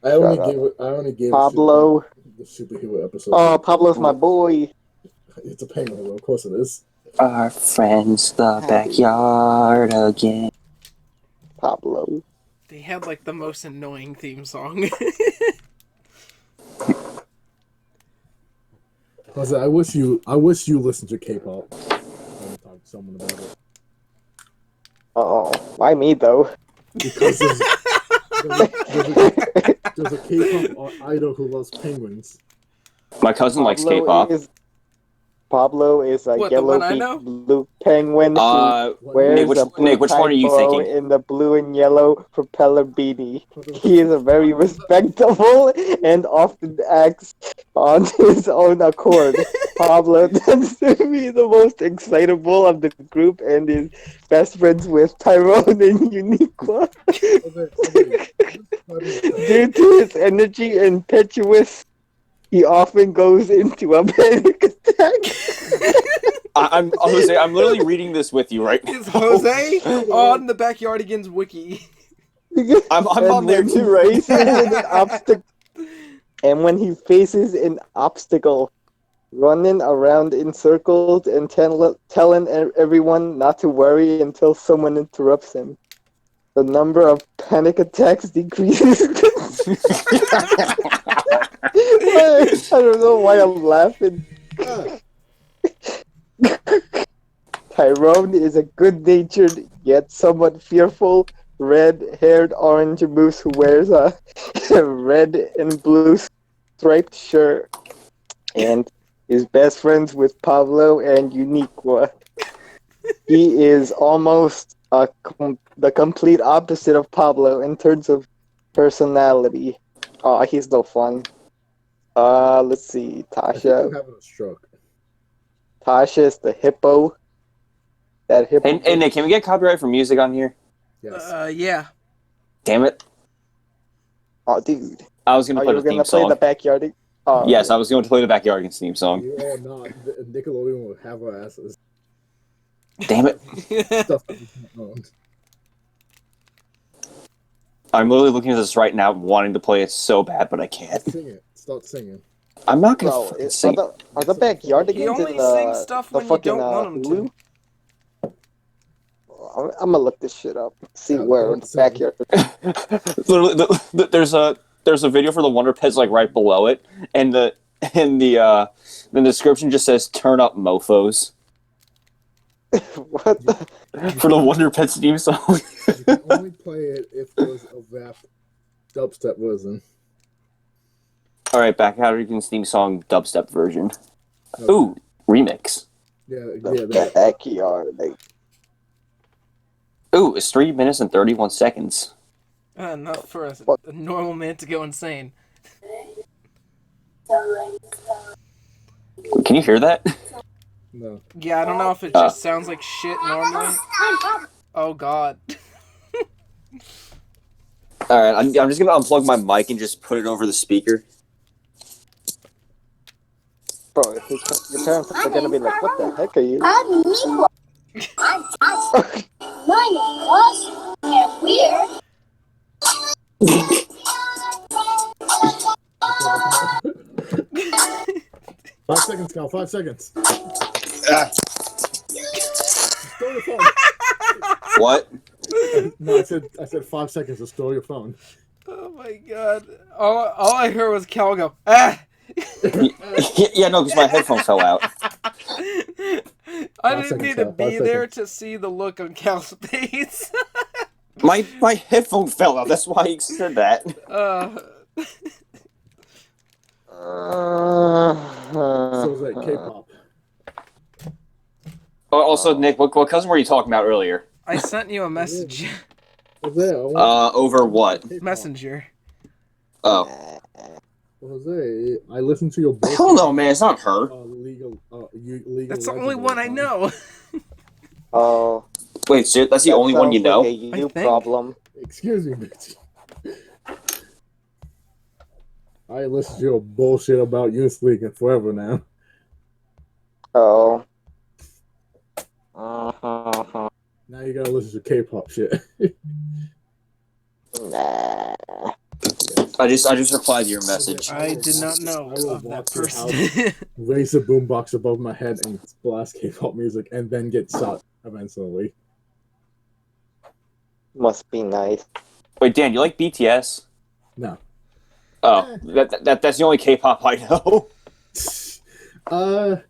[SPEAKER 1] I only gave
[SPEAKER 4] Pablo.
[SPEAKER 1] the superhero episode.
[SPEAKER 4] Oh, Pablo's my boy.
[SPEAKER 1] It's a penguin, though. Of course it is.
[SPEAKER 3] Our friends, the backyard again.
[SPEAKER 4] Pablo.
[SPEAKER 2] They had like the most annoying theme song.
[SPEAKER 1] I wish you listened to K-pop. I want to talk to someone about it.
[SPEAKER 4] Oh, why me though?
[SPEAKER 1] Because there's a K-pop idol who loves penguins.
[SPEAKER 3] My cousin likes K-pop.
[SPEAKER 4] Pablo is a
[SPEAKER 2] What, the one I
[SPEAKER 4] yellow
[SPEAKER 2] know?
[SPEAKER 4] blue penguin who wears
[SPEAKER 3] Nick,
[SPEAKER 4] a blue
[SPEAKER 3] Nick, which one are you
[SPEAKER 4] typo
[SPEAKER 3] thinking?
[SPEAKER 4] in the blue and yellow propeller beanie. He is a very respectable and often acts on his own accord. Pablo tends to be the most excitable of the group and is best friends with Tyrone and Uniqua. Due to his energy and impetuous, he often goes into a panic attack.
[SPEAKER 3] I'm literally reading this with you right now.
[SPEAKER 2] Is Jose on the Backyardigans Wiki?
[SPEAKER 3] I'm on there too, right?
[SPEAKER 4] And when he faces an obstacle, running around in circles and telling everyone not to worry until someone interrupts him. The number of panic attacks decreases. I don't know why I'm laughing. Tyrone is a good-natured, yet somewhat fearful, red-haired orange moose who wears a red and blue striped shirt and is best friends with Pablo and Uniqua. He is almost the complete opposite of Pablo in terms of personality. Oh, he's no fun. Let's see,
[SPEAKER 1] I think I'm
[SPEAKER 4] Tasha.
[SPEAKER 1] having a stroke.
[SPEAKER 4] Tasha is the hippo. That hippo.
[SPEAKER 3] Hey, Nick, can we get copyright for music on here?
[SPEAKER 1] Yes.
[SPEAKER 2] Yeah.
[SPEAKER 3] Damn it!
[SPEAKER 4] Oh, dude.
[SPEAKER 3] I was gonna
[SPEAKER 4] Oh,
[SPEAKER 3] play
[SPEAKER 4] you were
[SPEAKER 3] the theme
[SPEAKER 4] gonna play
[SPEAKER 3] song.
[SPEAKER 4] the Backyard? Oh,
[SPEAKER 3] Yes, I was going to play the Backyardigans theme song.
[SPEAKER 1] You are not. Nickelodeon will have our asses.
[SPEAKER 3] Damn it!
[SPEAKER 1] Stuff that we can't own.
[SPEAKER 3] I'm literally looking at this right now, wanting to play it so bad, but I can't.
[SPEAKER 1] Sing it. Start singing.
[SPEAKER 3] I'm not gonna
[SPEAKER 4] Bro,
[SPEAKER 3] fucking
[SPEAKER 4] are
[SPEAKER 3] sing.
[SPEAKER 4] the Backyardigans
[SPEAKER 2] He only
[SPEAKER 4] in the,
[SPEAKER 2] sings stuff
[SPEAKER 4] the
[SPEAKER 2] when you
[SPEAKER 4] fucking,
[SPEAKER 2] don't want him
[SPEAKER 4] Hulu?
[SPEAKER 2] to.
[SPEAKER 4] I'm gonna look this shit up. See
[SPEAKER 1] Yeah,
[SPEAKER 4] where
[SPEAKER 1] don't
[SPEAKER 4] the
[SPEAKER 1] sing.
[SPEAKER 4] Backyard.
[SPEAKER 3] Literally, there's a video for the Wonder Pets like right below it, and the description just says "Turn up, mofo's"
[SPEAKER 4] What the?
[SPEAKER 3] for the Wonder Pets theme song.
[SPEAKER 1] You can only play it if there's a rap dubstep version.
[SPEAKER 3] All right, Backyardigans theme song dubstep version.
[SPEAKER 1] Okay.
[SPEAKER 3] Ooh, remix.
[SPEAKER 1] Yeah,
[SPEAKER 4] The
[SPEAKER 1] that.
[SPEAKER 4] Backyard.
[SPEAKER 3] Ooh, it's 3 minutes and 31 seconds.
[SPEAKER 2] Enough for a normal man to go insane.
[SPEAKER 3] Can you hear that?
[SPEAKER 1] No.
[SPEAKER 2] Yeah, I don't know if it just sounds like shit normally. Oh god.
[SPEAKER 3] Alright, I'm just gonna unplug my mic and just put it over the speaker.
[SPEAKER 4] Bro, your parents are gonna be like, what the heck are you?
[SPEAKER 6] My name was, and we're
[SPEAKER 1] 5 seconds, Cal. 5 seconds. Store your phone.
[SPEAKER 3] What?
[SPEAKER 1] No, I said 5 seconds to store your phone.
[SPEAKER 2] Oh my god. All I heard was Cal go, ah!
[SPEAKER 3] Yeah, no, because my headphone fell out.
[SPEAKER 2] I
[SPEAKER 1] 5
[SPEAKER 2] didn't
[SPEAKER 1] seconds,
[SPEAKER 2] need to
[SPEAKER 1] Cal,
[SPEAKER 2] be
[SPEAKER 1] 5
[SPEAKER 2] there
[SPEAKER 1] seconds.
[SPEAKER 2] to see the look on Cal's face.
[SPEAKER 3] My headphone fell out. That's why he said that.
[SPEAKER 1] So it's like K-pop.
[SPEAKER 3] Also, Nick, what cousin were you talking about earlier?
[SPEAKER 2] I sent you a message.
[SPEAKER 1] Jose,
[SPEAKER 3] Over what?
[SPEAKER 2] Messenger.
[SPEAKER 3] Oh.
[SPEAKER 1] Jose, I listened to your bullshit.
[SPEAKER 3] Hell no, man, it's not her.
[SPEAKER 1] Legal
[SPEAKER 2] That's the only
[SPEAKER 1] Legends
[SPEAKER 2] one I
[SPEAKER 1] all the time.
[SPEAKER 2] know.
[SPEAKER 4] Oh,
[SPEAKER 3] Wait, so that's the
[SPEAKER 4] that
[SPEAKER 3] only one you
[SPEAKER 4] sounds
[SPEAKER 3] know?
[SPEAKER 4] like a
[SPEAKER 2] I
[SPEAKER 4] you
[SPEAKER 2] think.
[SPEAKER 4] problem.
[SPEAKER 1] Excuse me, bitch. I listened to your bullshit about Youth League and forever now.
[SPEAKER 4] Oh. Uh-huh.
[SPEAKER 1] Now you gotta listen to K-pop shit.
[SPEAKER 4] Nah.
[SPEAKER 3] I just replied to your message.
[SPEAKER 2] I did not know
[SPEAKER 1] I will
[SPEAKER 2] of that
[SPEAKER 1] walk to your
[SPEAKER 2] person.
[SPEAKER 1] house, raise the boombox above my head, and blast K-pop music, and then get shot eventually.
[SPEAKER 4] Must be nice.
[SPEAKER 3] Wait, Dan, you like BTS?
[SPEAKER 1] No.
[SPEAKER 3] Oh, that's the only K-pop I know.
[SPEAKER 1] I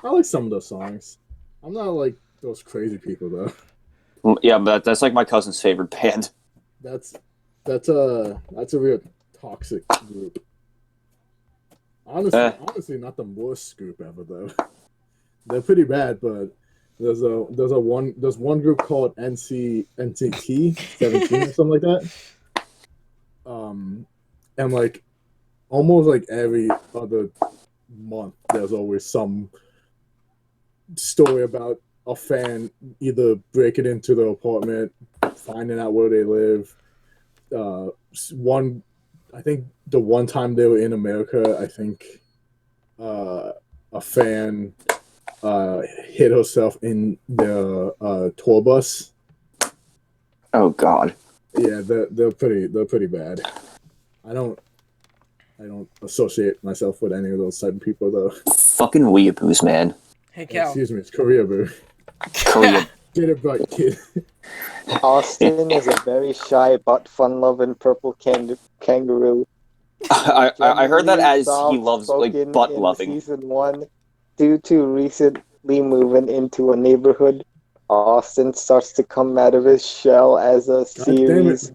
[SPEAKER 1] like some of those songs. I'm not like those crazy people though.
[SPEAKER 3] Yeah, but that's like my cousin's favorite band.
[SPEAKER 1] That's a real toxic group. Honestly, not the worst group ever though. They're pretty bad, but there's one group called NCT 17 or something like that. And like almost like every other month, there's always some story about a fan either breaking into their apartment, finding out where they live. I think the one time they were in America, I think a fan hit herself in the tour bus.
[SPEAKER 3] Oh God.
[SPEAKER 1] Yeah, they're pretty bad. I don't associate myself with any of those type of people though.
[SPEAKER 3] Fucking weeaboos, man.
[SPEAKER 2] Hey, Cal.
[SPEAKER 1] Excuse me, it's Korea, boo.
[SPEAKER 3] Korea.
[SPEAKER 1] Get it right, kid.
[SPEAKER 4] Austin is a very shy but fun-loving purple kangaroo.
[SPEAKER 3] I heard that as he
[SPEAKER 4] Soft
[SPEAKER 3] loves like
[SPEAKER 4] spoken
[SPEAKER 3] butt
[SPEAKER 4] in
[SPEAKER 3] loving.
[SPEAKER 4] Season 1, due to recently moving into a neighborhood, Austin starts to come out of his shell as a series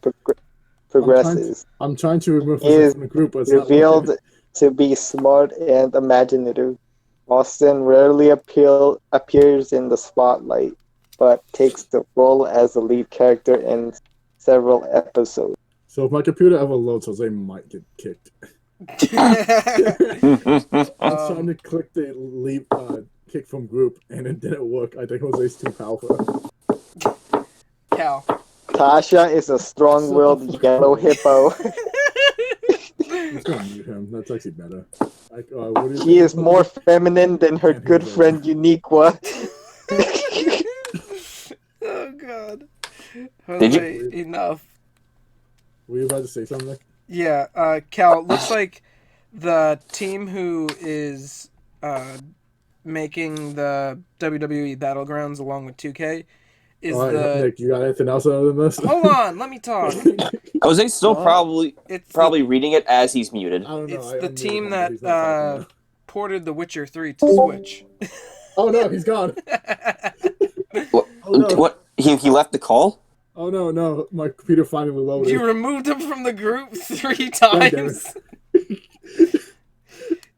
[SPEAKER 4] progresses.
[SPEAKER 1] I'm trying to remove
[SPEAKER 4] He is
[SPEAKER 1] myself from the group, but it's
[SPEAKER 4] revealed
[SPEAKER 1] not
[SPEAKER 4] to be smart and imaginative. Austin rarely appears in the spotlight, but takes the role as the lead character in several episodes.
[SPEAKER 1] So if my computer ever loads, Jose might get kicked. I was trying to click the leave kick from group, and it didn't work. I think Jose's too powerful.
[SPEAKER 2] Cal.
[SPEAKER 4] Tasha is a strong-willed yellow hippo.
[SPEAKER 1] I'm just gonna mute him. That's actually better. Like, what
[SPEAKER 4] She is more feminine than her good friend Uniqua.
[SPEAKER 2] Oh God.
[SPEAKER 3] Did you-
[SPEAKER 2] Jose, enough.
[SPEAKER 1] Were you about to say something?
[SPEAKER 2] Yeah, Cal, looks like the team who is making the WWE Battlegrounds along with 2K is
[SPEAKER 1] All right, Nick, you got anything else other than this?
[SPEAKER 2] Hold on, let me talk.
[SPEAKER 3] Jose's still probably
[SPEAKER 2] It's
[SPEAKER 3] reading it as he's muted.
[SPEAKER 1] I don't know.
[SPEAKER 2] It's
[SPEAKER 1] I
[SPEAKER 2] the
[SPEAKER 1] unmuted
[SPEAKER 2] team
[SPEAKER 1] him, but he's not talking
[SPEAKER 2] that ported The Witcher 3 to Switch.
[SPEAKER 1] now. Oh no, he's gone.
[SPEAKER 3] What?
[SPEAKER 1] Oh no.
[SPEAKER 3] What? He left the call?
[SPEAKER 1] Oh no, my computer finally loaded.
[SPEAKER 2] You removed him from the group 3
[SPEAKER 1] God damn
[SPEAKER 2] times.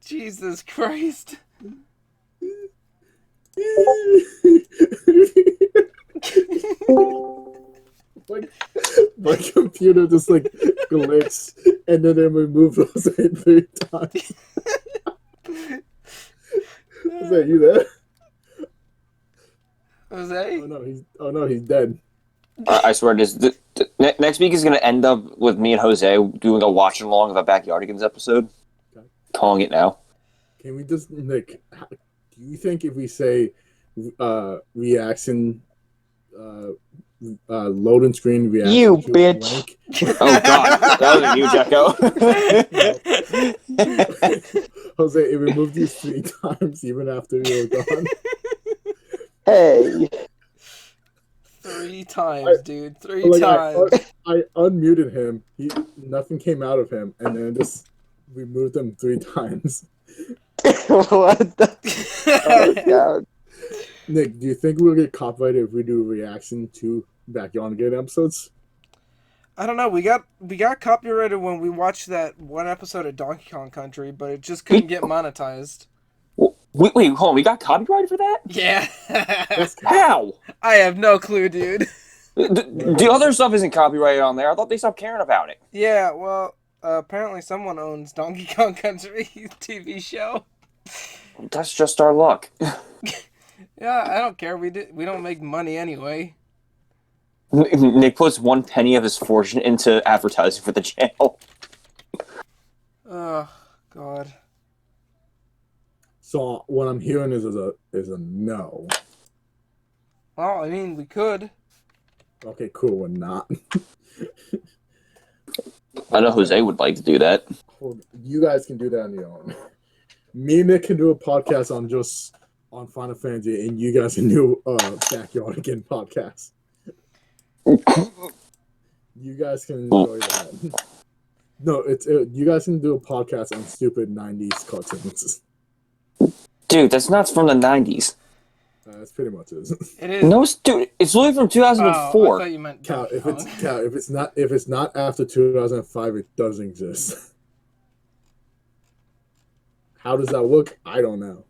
[SPEAKER 2] Jesus Christ. my
[SPEAKER 1] computer just like glitched, and then it removed those 3 times. Jose, you there?
[SPEAKER 2] Jose?
[SPEAKER 1] Oh no, he's dead.
[SPEAKER 3] I swear next week is going to end up with me and Jose doing a watch along of a Backyardigans episode.
[SPEAKER 1] Okay.
[SPEAKER 3] Calling it now.
[SPEAKER 1] Can we just, Nick, do you think if we say reaction, loading screen reaction
[SPEAKER 4] You
[SPEAKER 1] to
[SPEAKER 4] bitch.
[SPEAKER 1] blank?
[SPEAKER 3] Oh, God. That was a huge echo.
[SPEAKER 1] Jose, it removed you 3 times even after you were gone.
[SPEAKER 4] Hey.
[SPEAKER 2] 3 times, dude. 3
[SPEAKER 1] Like,
[SPEAKER 2] times.
[SPEAKER 1] I unmuted him. Nothing came out of him, and then just removed him 3 times.
[SPEAKER 4] What the? Oh, God.
[SPEAKER 1] Nick, do you think we'll get copyrighted if we do a reaction to Backyardigans episodes?
[SPEAKER 2] I don't know. We got copyrighted when we watched that one episode of Donkey Kong Country, but it just couldn't get monetized.
[SPEAKER 3] Wait, hold on. We got copyrighted for that?
[SPEAKER 2] Yeah.
[SPEAKER 3] How?
[SPEAKER 2] I have no clue, dude.
[SPEAKER 3] The other stuff isn't copyrighted on there. I thought they stopped caring about it.
[SPEAKER 2] Yeah, well, apparently someone owns Donkey Kong Country TV show.
[SPEAKER 3] That's just our luck.
[SPEAKER 2] Yeah, I don't care. We don't make money anyway.
[SPEAKER 3] Nick puts 1 penny of his fortune into advertising for the channel.
[SPEAKER 2] Oh, God.
[SPEAKER 1] So what I'm hearing is a no.
[SPEAKER 2] Well, I mean, we could.
[SPEAKER 1] Okay, cool. We're not.
[SPEAKER 3] I know Jose would like to do that.
[SPEAKER 1] You guys can do that on your own. Me and Nick can do a podcast on Final Fantasy, and you guys can do a Backyardigans podcast. You guys can enjoy that. No, you guys can do a podcast on stupid 90s cartoons.
[SPEAKER 3] Dude, that's not from the 90s.
[SPEAKER 1] That's pretty much it.
[SPEAKER 2] It is.
[SPEAKER 3] No, dude, it's literally from 2004.
[SPEAKER 2] Oh, I thought you meant
[SPEAKER 1] Cal,
[SPEAKER 2] Donkey Kong.
[SPEAKER 1] if it's not after 2005, it doesn't exist. How does that look? I don't know.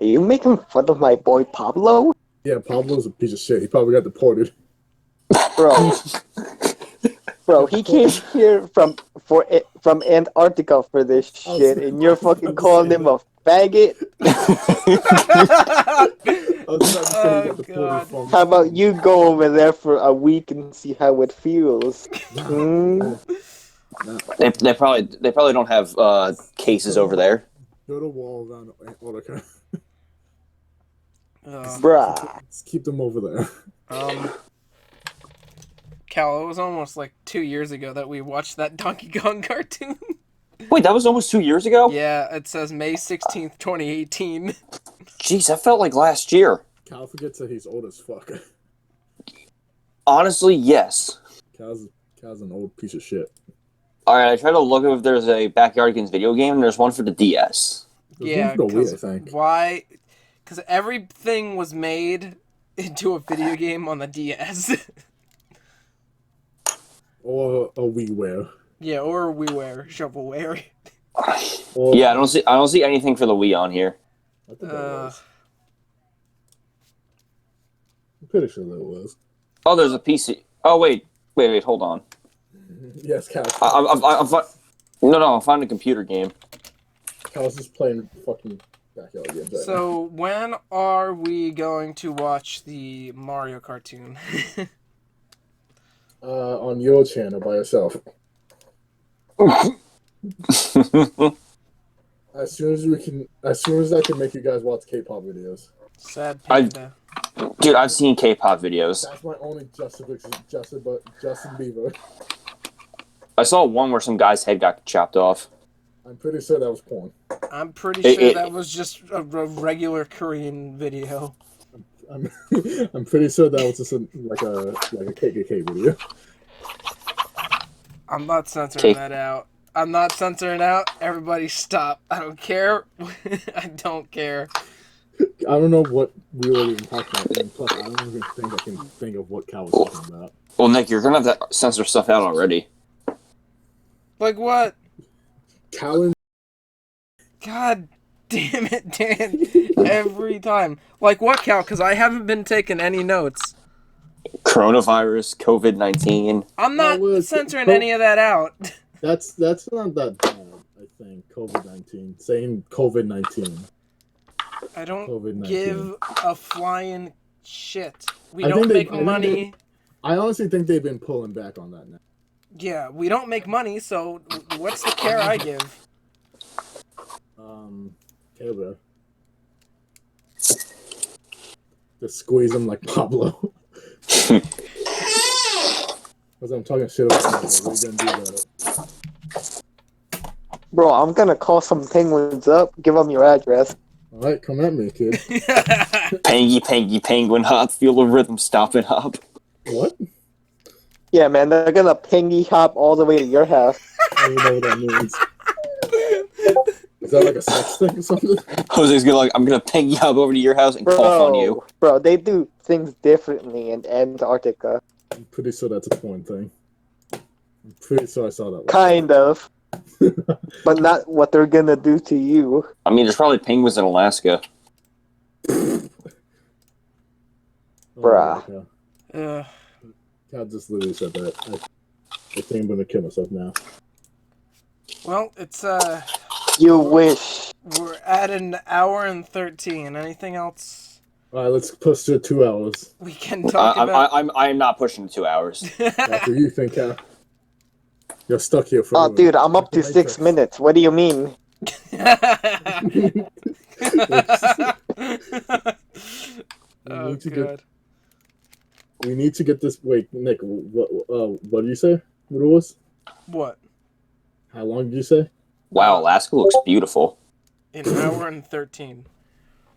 [SPEAKER 4] Are you making fun of my boy Pablo?
[SPEAKER 1] Yeah, Pablo's a piece of shit. He probably got deported.
[SPEAKER 4] Bro, he came here from Antarctica for this shit, and you're fucking calling him a faggot?
[SPEAKER 2] God.
[SPEAKER 4] How about you go over there for a week and see how it feels?
[SPEAKER 3] They probably don't have cases over there.
[SPEAKER 1] Build a wall around Antarctica.
[SPEAKER 4] Bruh.
[SPEAKER 1] Let's keep them over there.
[SPEAKER 2] Cal, it was almost like 2 years ago that we watched that Donkey Kong cartoon.
[SPEAKER 3] Wait, that was almost 2 years ago?
[SPEAKER 2] Yeah, it says May 16th, 2018.
[SPEAKER 3] Jeez, that felt like last year.
[SPEAKER 1] Cal forgets that he's old as fuck.
[SPEAKER 3] Honestly, yes.
[SPEAKER 1] Cal's an old piece of shit.
[SPEAKER 3] Alright, I tried to look if there's a Backyardigans video game, and there's one for the DS.
[SPEAKER 2] Yeah,
[SPEAKER 1] go weird, I think.
[SPEAKER 2] why? Because everything was made into a video game on the DS.
[SPEAKER 1] Or a WiiWare.
[SPEAKER 2] Yeah, or WiiWare, shovelware.
[SPEAKER 3] Yeah, I don't see anything for the Wii on here.
[SPEAKER 1] I think that was. I'm pretty sure that was.
[SPEAKER 3] Oh, there's a PC. Oh, wait, hold on.
[SPEAKER 1] Yes, Cal.
[SPEAKER 3] I'm finding a computer game.
[SPEAKER 1] Cal's just playing fucking Backyard games. Right
[SPEAKER 2] So, when are we going to watch the Mario cartoon?
[SPEAKER 1] On your channel by yourself. As soon as I can make you guys watch K-pop videos.
[SPEAKER 2] Sad panda.
[SPEAKER 3] Dude, I've seen K-pop videos.
[SPEAKER 1] That's my only justification. Justin Bieber.
[SPEAKER 3] I saw one where some guy's head got chopped off.
[SPEAKER 1] I'm pretty sure that was porn.
[SPEAKER 2] I'm pretty sure that was just a regular Korean video.
[SPEAKER 1] I'm pretty sure that was just like a KKK video.
[SPEAKER 2] I'm not censoring that out. I'm not censoring out. Everybody stop. I don't care. I don't care.
[SPEAKER 1] I don't know what we were even talking about. And plus, I don't even think I can think of what Cal was talking about.
[SPEAKER 3] Well, Nick, you're gonna have to censor stuff out already.
[SPEAKER 2] Like what?
[SPEAKER 1] Cal.
[SPEAKER 2] God damn it, Dan. Every time. Like what, Cal? Because I haven't been taking any notes.
[SPEAKER 3] Coronavirus, COVID-19.
[SPEAKER 2] I'm not censoring any of that out.
[SPEAKER 1] That's not that bad, I saying COVID-19. Saying COVID-19.
[SPEAKER 2] I don't
[SPEAKER 1] COVID-19.
[SPEAKER 2] give a flying shit. We
[SPEAKER 1] I
[SPEAKER 2] don't
[SPEAKER 1] think
[SPEAKER 2] make
[SPEAKER 1] they- I think
[SPEAKER 2] money.
[SPEAKER 1] I honestly think they've been pulling back on that now.
[SPEAKER 2] Yeah, we don't make money, so what's the care I give?
[SPEAKER 1] Okay, bro. Just squeeze him like Pablo. Because I'm talking shit about Pablo. What are you gonna do about it?
[SPEAKER 4] Bro, I'm gonna call some penguins up, give them your address.
[SPEAKER 1] Alright, come at me, kid.
[SPEAKER 3] Pangy, penguin hop, feel the rhythm, stop and hop.
[SPEAKER 1] What?
[SPEAKER 4] Yeah, man, they're gonna pingy hop all the way to your house.
[SPEAKER 1] I don't know what that means. Is that like a sex thing or something?
[SPEAKER 3] Jose's gonna I'm gonna pangy hop over to your house and cough on you.
[SPEAKER 4] Bro, they do things differently in Antarctica.
[SPEAKER 1] I'm pretty sure that's a porn thing. I'm pretty sure I saw that one.
[SPEAKER 4] Kind of. But not what they're gonna do to you.
[SPEAKER 3] I mean, there's probably penguins in Alaska.
[SPEAKER 4] Bruh.
[SPEAKER 1] Cat just literally said that. I think I'm gonna kill myself now.
[SPEAKER 2] Well, it's
[SPEAKER 4] You wish.
[SPEAKER 2] we're at an hour and 13. Anything else
[SPEAKER 1] Alright, let's push to 2 hours.
[SPEAKER 2] we can talk about?
[SPEAKER 3] I'm not pushing 2 hours.
[SPEAKER 1] What do you think, Cat? You're stuck here for
[SPEAKER 4] Oh, dude, I'm up to 6 minutes. What do you mean?
[SPEAKER 2] Oh god.
[SPEAKER 1] We need to get this. Wait, Nick. What did you say? What it was?
[SPEAKER 2] What?
[SPEAKER 1] How long did you say?
[SPEAKER 3] Wow, Alaska looks beautiful.
[SPEAKER 2] An hour and 13.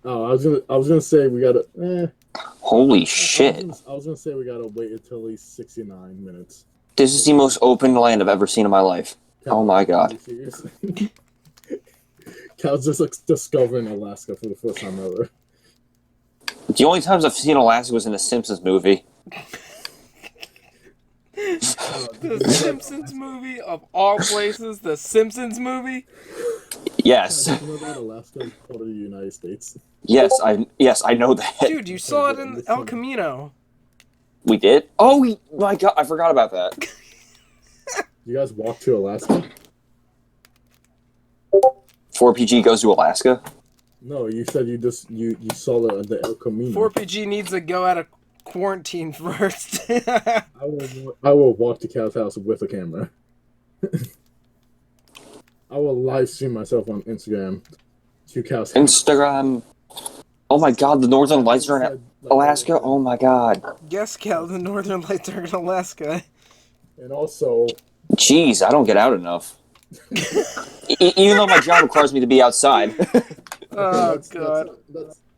[SPEAKER 1] Oh, I was gonna say we gotta.
[SPEAKER 3] Holy shit!
[SPEAKER 1] I was gonna say we gotta wait until at least 69 minutes.
[SPEAKER 3] This is the most open land I've ever seen in my life. Oh my god.
[SPEAKER 1] Cal's just like discovering Alaska for the first time ever.
[SPEAKER 3] The only times I've seen Alaska was in a Simpsons movie.
[SPEAKER 2] The Simpsons movie of all places, the Simpsons movie?
[SPEAKER 3] Yes.
[SPEAKER 1] Cal, do you know that Alaska is part of the United States?
[SPEAKER 3] Yes, I know that.
[SPEAKER 2] Dude, you saw it in El Camino.
[SPEAKER 3] We did? Oh, my god, I forgot about that.
[SPEAKER 1] You guys walked to Alaska?
[SPEAKER 3] 4PG goes to Alaska?
[SPEAKER 1] No, you said you saw the El Camino.
[SPEAKER 2] 4PG needs to go out of quarantine first.
[SPEAKER 1] I will walk to Cal's house with a camera. I will live stream myself on Instagram to Cal's house.
[SPEAKER 3] Instagram. Oh my god, the Northern Lights are in Alaska? Oh my god.
[SPEAKER 2] Yes, Cal, the Northern Lights are in Alaska.
[SPEAKER 1] And also...
[SPEAKER 3] Jeez, I don't get out enough. Even though my job requires me to be outside.
[SPEAKER 2] Oh, God.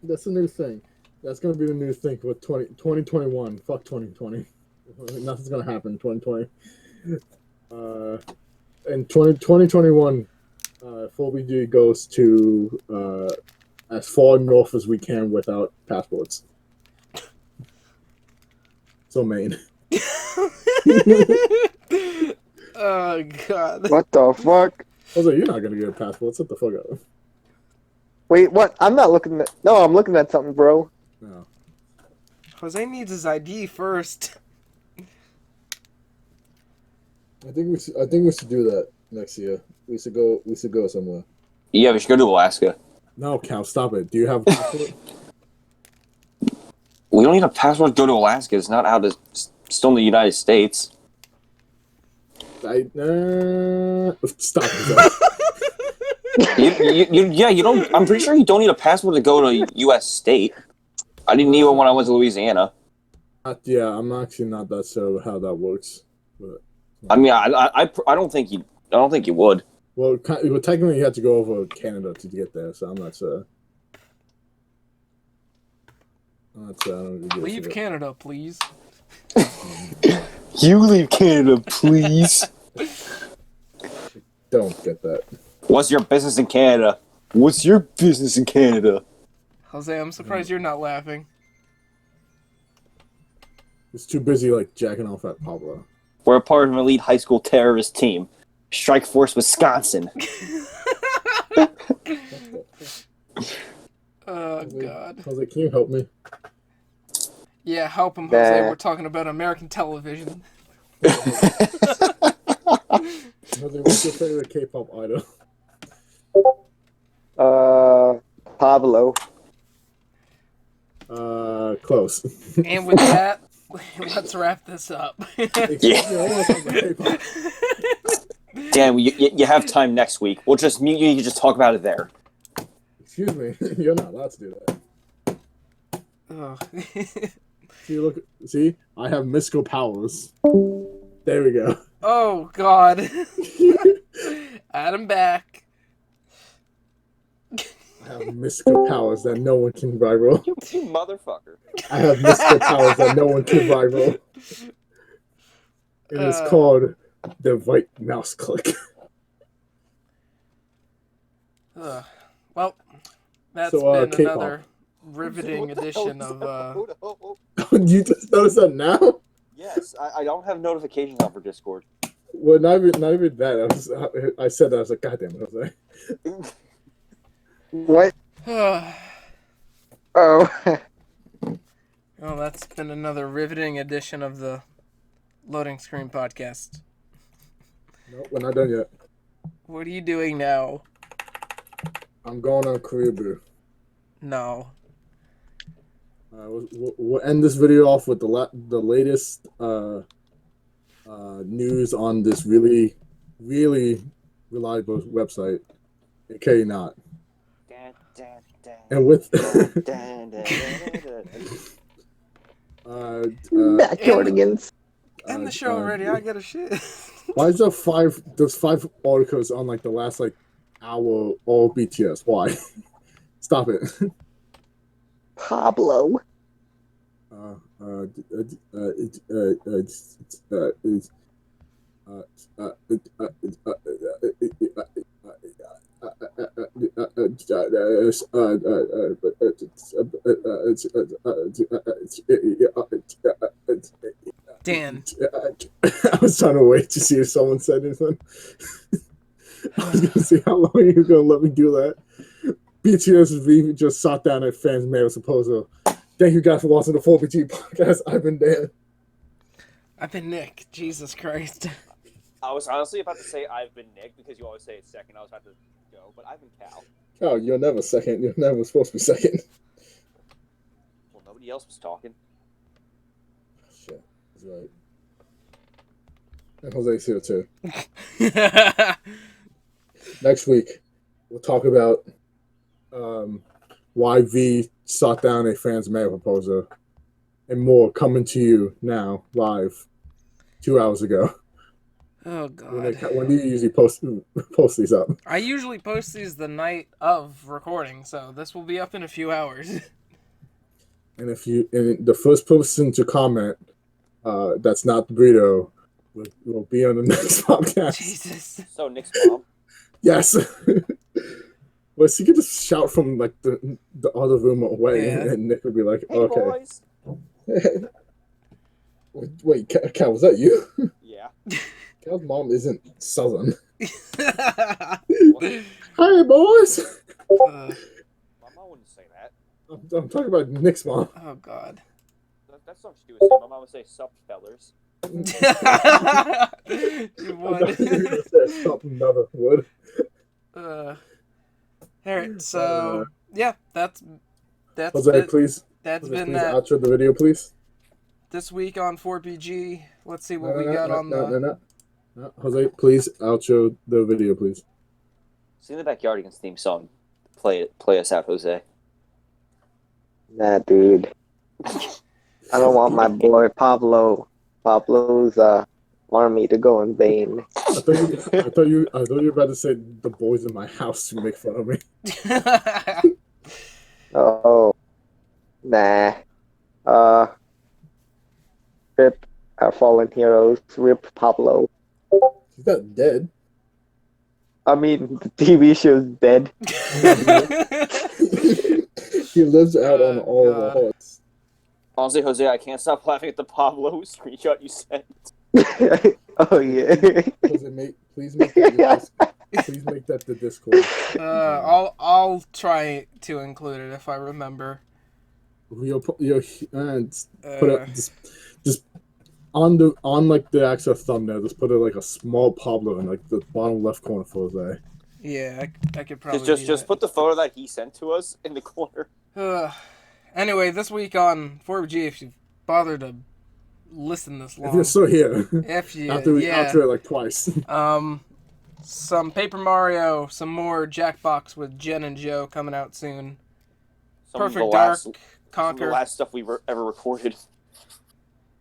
[SPEAKER 1] That's a new thing. That's going to be the new thing for 2021. Fuck 2020. Nothing's going to happen in 2020. In 2021, 4BG goes to as far north as we can without passports. So Maine.
[SPEAKER 2] Oh, God.
[SPEAKER 4] What the fuck?
[SPEAKER 1] I was like, you're not going to get a passport. Shut the fuck up.
[SPEAKER 4] Wait, what? I'm not looking at... No, I'm looking at something, bro.
[SPEAKER 1] No.
[SPEAKER 2] Jose needs his ID first.
[SPEAKER 1] I think we should do that next year. We should go somewhere.
[SPEAKER 3] Yeah, we should go to Alaska.
[SPEAKER 1] No, Cal, stop it. Do you have a passport?
[SPEAKER 3] We don't need a passport to go to Alaska. It's not out of... Still in the United States.
[SPEAKER 1] Stop
[SPEAKER 3] You don't... I'm pretty sure you don't need a passport to go to a U.S. state. I didn't need one when I went to Louisiana.
[SPEAKER 1] Yeah, I'm actually not that sure how that works. But,
[SPEAKER 3] I mean, I don't think you would.
[SPEAKER 1] well, technically you have to go over Canada to get there, so I'm not sure. I don't really
[SPEAKER 2] Leave Canada, please.
[SPEAKER 3] You leave Canada, please.
[SPEAKER 1] Don't get that.
[SPEAKER 3] What's your business in Canada? What's your business in Canada?
[SPEAKER 2] Jose, I'm surprised you're not laughing.
[SPEAKER 1] It's too busy like jacking off at Pablo.
[SPEAKER 3] We're a part of an elite high school terrorist team. Strike Force Wisconsin.
[SPEAKER 2] Oh, God.
[SPEAKER 1] I was like, can you help me?
[SPEAKER 2] Yeah, help him, Jose. We're talking about American television.
[SPEAKER 1] I was like, what's your favorite K-pop idol?
[SPEAKER 4] Pablo.
[SPEAKER 1] Close.
[SPEAKER 2] And with that, let's wrap this up.
[SPEAKER 1] Excuse me, I want to talk about K-pop.
[SPEAKER 3] Damn, you have time next week. We'll just mute you. You can just talk about it there.
[SPEAKER 1] Excuse me, you're not allowed to do that.
[SPEAKER 2] Oh.
[SPEAKER 1] See, I have mystical powers. There we go.
[SPEAKER 2] Oh God. Add him back.
[SPEAKER 1] I have mystical powers that no one can rival.
[SPEAKER 3] You motherfucker.
[SPEAKER 1] I have mystical powers that no one can rival. It is called the right mouse click.
[SPEAKER 2] Well, that's been
[SPEAKER 1] K-pop.
[SPEAKER 2] another riveting edition of.
[SPEAKER 1] You just noticed that now?
[SPEAKER 3] Yes, I don't have notifications on for Discord.
[SPEAKER 1] Well, not even that. I said that. I was like, God damn it. I was like,
[SPEAKER 4] What? Oh.
[SPEAKER 2] Well, that's been another riveting edition of the Loading Screen Podcast.
[SPEAKER 1] no, we're not done yet.
[SPEAKER 2] What are you doing now?
[SPEAKER 1] I'm going on career brew.
[SPEAKER 2] No.
[SPEAKER 1] We'll end this video off with the latest news on this really, really reliable website, aka not. And with
[SPEAKER 4] Backyardigans.
[SPEAKER 2] End the show already. I got a shit.
[SPEAKER 1] Why is there there's 5 articles on like the last like hour all BTS? Why? Stop it.
[SPEAKER 4] Pablo.
[SPEAKER 2] Dan.
[SPEAKER 1] I was trying to wait to see if someone said anything. I was gonna see how long you're gonna let me do that. BTS just sat down at fans mail proposal. Thank you guys for watching the 4BG podcast. I've been Dan.
[SPEAKER 2] I've been Nick. Jesus Christ.
[SPEAKER 3] I was honestly about to say I've been Nick because you always say it second. I was about to go, but I've been Cal.
[SPEAKER 1] Oh, you're never second. You're never supposed to be second.
[SPEAKER 3] Well, nobody else was talking.
[SPEAKER 1] Shit, that's right. And Jose's here too. Next week, we'll talk about why V shot down a fan's mail proposal and more coming to you now live 2 hours ago.
[SPEAKER 2] Oh God.
[SPEAKER 1] When do you usually post these up?
[SPEAKER 2] I usually post these the night of recording, so this will be up in a few hours.
[SPEAKER 1] And the first person to comment that's not the burrito will be on the next podcast.
[SPEAKER 2] Jesus.
[SPEAKER 3] So Nick's mom.
[SPEAKER 1] Yes. Well, so you could just shout from like the other room away,
[SPEAKER 2] Yeah.
[SPEAKER 1] and Nick would be like,
[SPEAKER 3] Hey,
[SPEAKER 1] "Okay."
[SPEAKER 3] boys.
[SPEAKER 1] Wait, Cal, was that you?
[SPEAKER 3] Yeah.
[SPEAKER 1] Cal's mom isn't Southern.
[SPEAKER 3] What?
[SPEAKER 1] Hey, boys.
[SPEAKER 3] My mom wouldn't say that.
[SPEAKER 1] I'm talking about Nick's mom.
[SPEAKER 2] Oh God.
[SPEAKER 3] That's not what she would say. My mom would say, "Sup, fellers."
[SPEAKER 2] You
[SPEAKER 1] I
[SPEAKER 2] would.
[SPEAKER 1] thought you were gonna say something another would.
[SPEAKER 2] Alright, so yeah, that's
[SPEAKER 1] Jose,
[SPEAKER 2] it.
[SPEAKER 1] please.
[SPEAKER 2] That's
[SPEAKER 1] Jose,
[SPEAKER 2] been
[SPEAKER 1] please
[SPEAKER 2] that
[SPEAKER 1] outro the video, please.
[SPEAKER 2] this week on 4PG. Let's see what we got on the.
[SPEAKER 1] No. Jose, please outro the video, please.
[SPEAKER 3] Sing the Backyardigans theme song. Play us out, Jose.
[SPEAKER 4] Nah, dude. I don't want my boy Pablo's army to go in vain.
[SPEAKER 1] I thought you were about to say the boys in my house to make fun of me.
[SPEAKER 4] Oh, nah. Rip our fallen heroes. Rip Pablo.
[SPEAKER 1] He's not dead.
[SPEAKER 4] I mean, the TV show's dead.
[SPEAKER 1] He lives out on all of our hearts.
[SPEAKER 3] Honestly, Jose, I can't stop laughing at the Pablo screenshot you sent.
[SPEAKER 4] Oh yeah.
[SPEAKER 1] Please make that the Discord.
[SPEAKER 2] I'll try to include it if I remember.
[SPEAKER 1] Put it just on like the actual thumbnail. Just put it like a small Pablo in like the bottom left corner for Jose.
[SPEAKER 2] Yeah, I could probably do
[SPEAKER 3] Just
[SPEAKER 2] that.
[SPEAKER 3] put the photo that he sent to us in the corner.
[SPEAKER 2] Anyway, this week on 4BG, if you bother to listen this long,
[SPEAKER 1] If you're still here,
[SPEAKER 2] if you,
[SPEAKER 1] after we
[SPEAKER 2] yeah,
[SPEAKER 1] outro it like twice.
[SPEAKER 2] some Paper Mario, some more Jackbox with Jen and Joe coming out soon. Perfect Dark,
[SPEAKER 3] Some of
[SPEAKER 2] Conquer.
[SPEAKER 3] the last stuff we've ever recorded.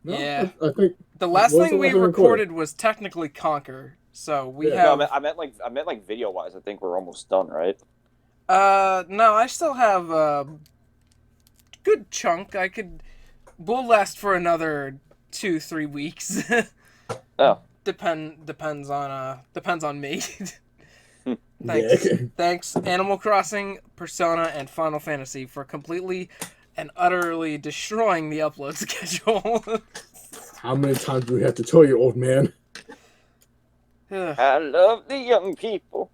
[SPEAKER 1] No,
[SPEAKER 2] Yeah.
[SPEAKER 1] I think
[SPEAKER 2] The last
[SPEAKER 1] what was
[SPEAKER 2] thing
[SPEAKER 1] the
[SPEAKER 2] we
[SPEAKER 1] last one
[SPEAKER 2] recorded was technically Conquer, so we
[SPEAKER 1] Yeah.
[SPEAKER 2] have.
[SPEAKER 3] No, I meant like video wise. I think we're almost done, right?
[SPEAKER 2] No, I still have a good chunk. We'll last for another 2-3 weeks.
[SPEAKER 3] Oh.
[SPEAKER 2] Depends on me.
[SPEAKER 1] Yeah.
[SPEAKER 2] Thanks, Animal Crossing, Persona, and Final Fantasy for completely and utterly destroying the upload schedule.
[SPEAKER 1] How many times do we have to tell you, old man?
[SPEAKER 3] I love the young people.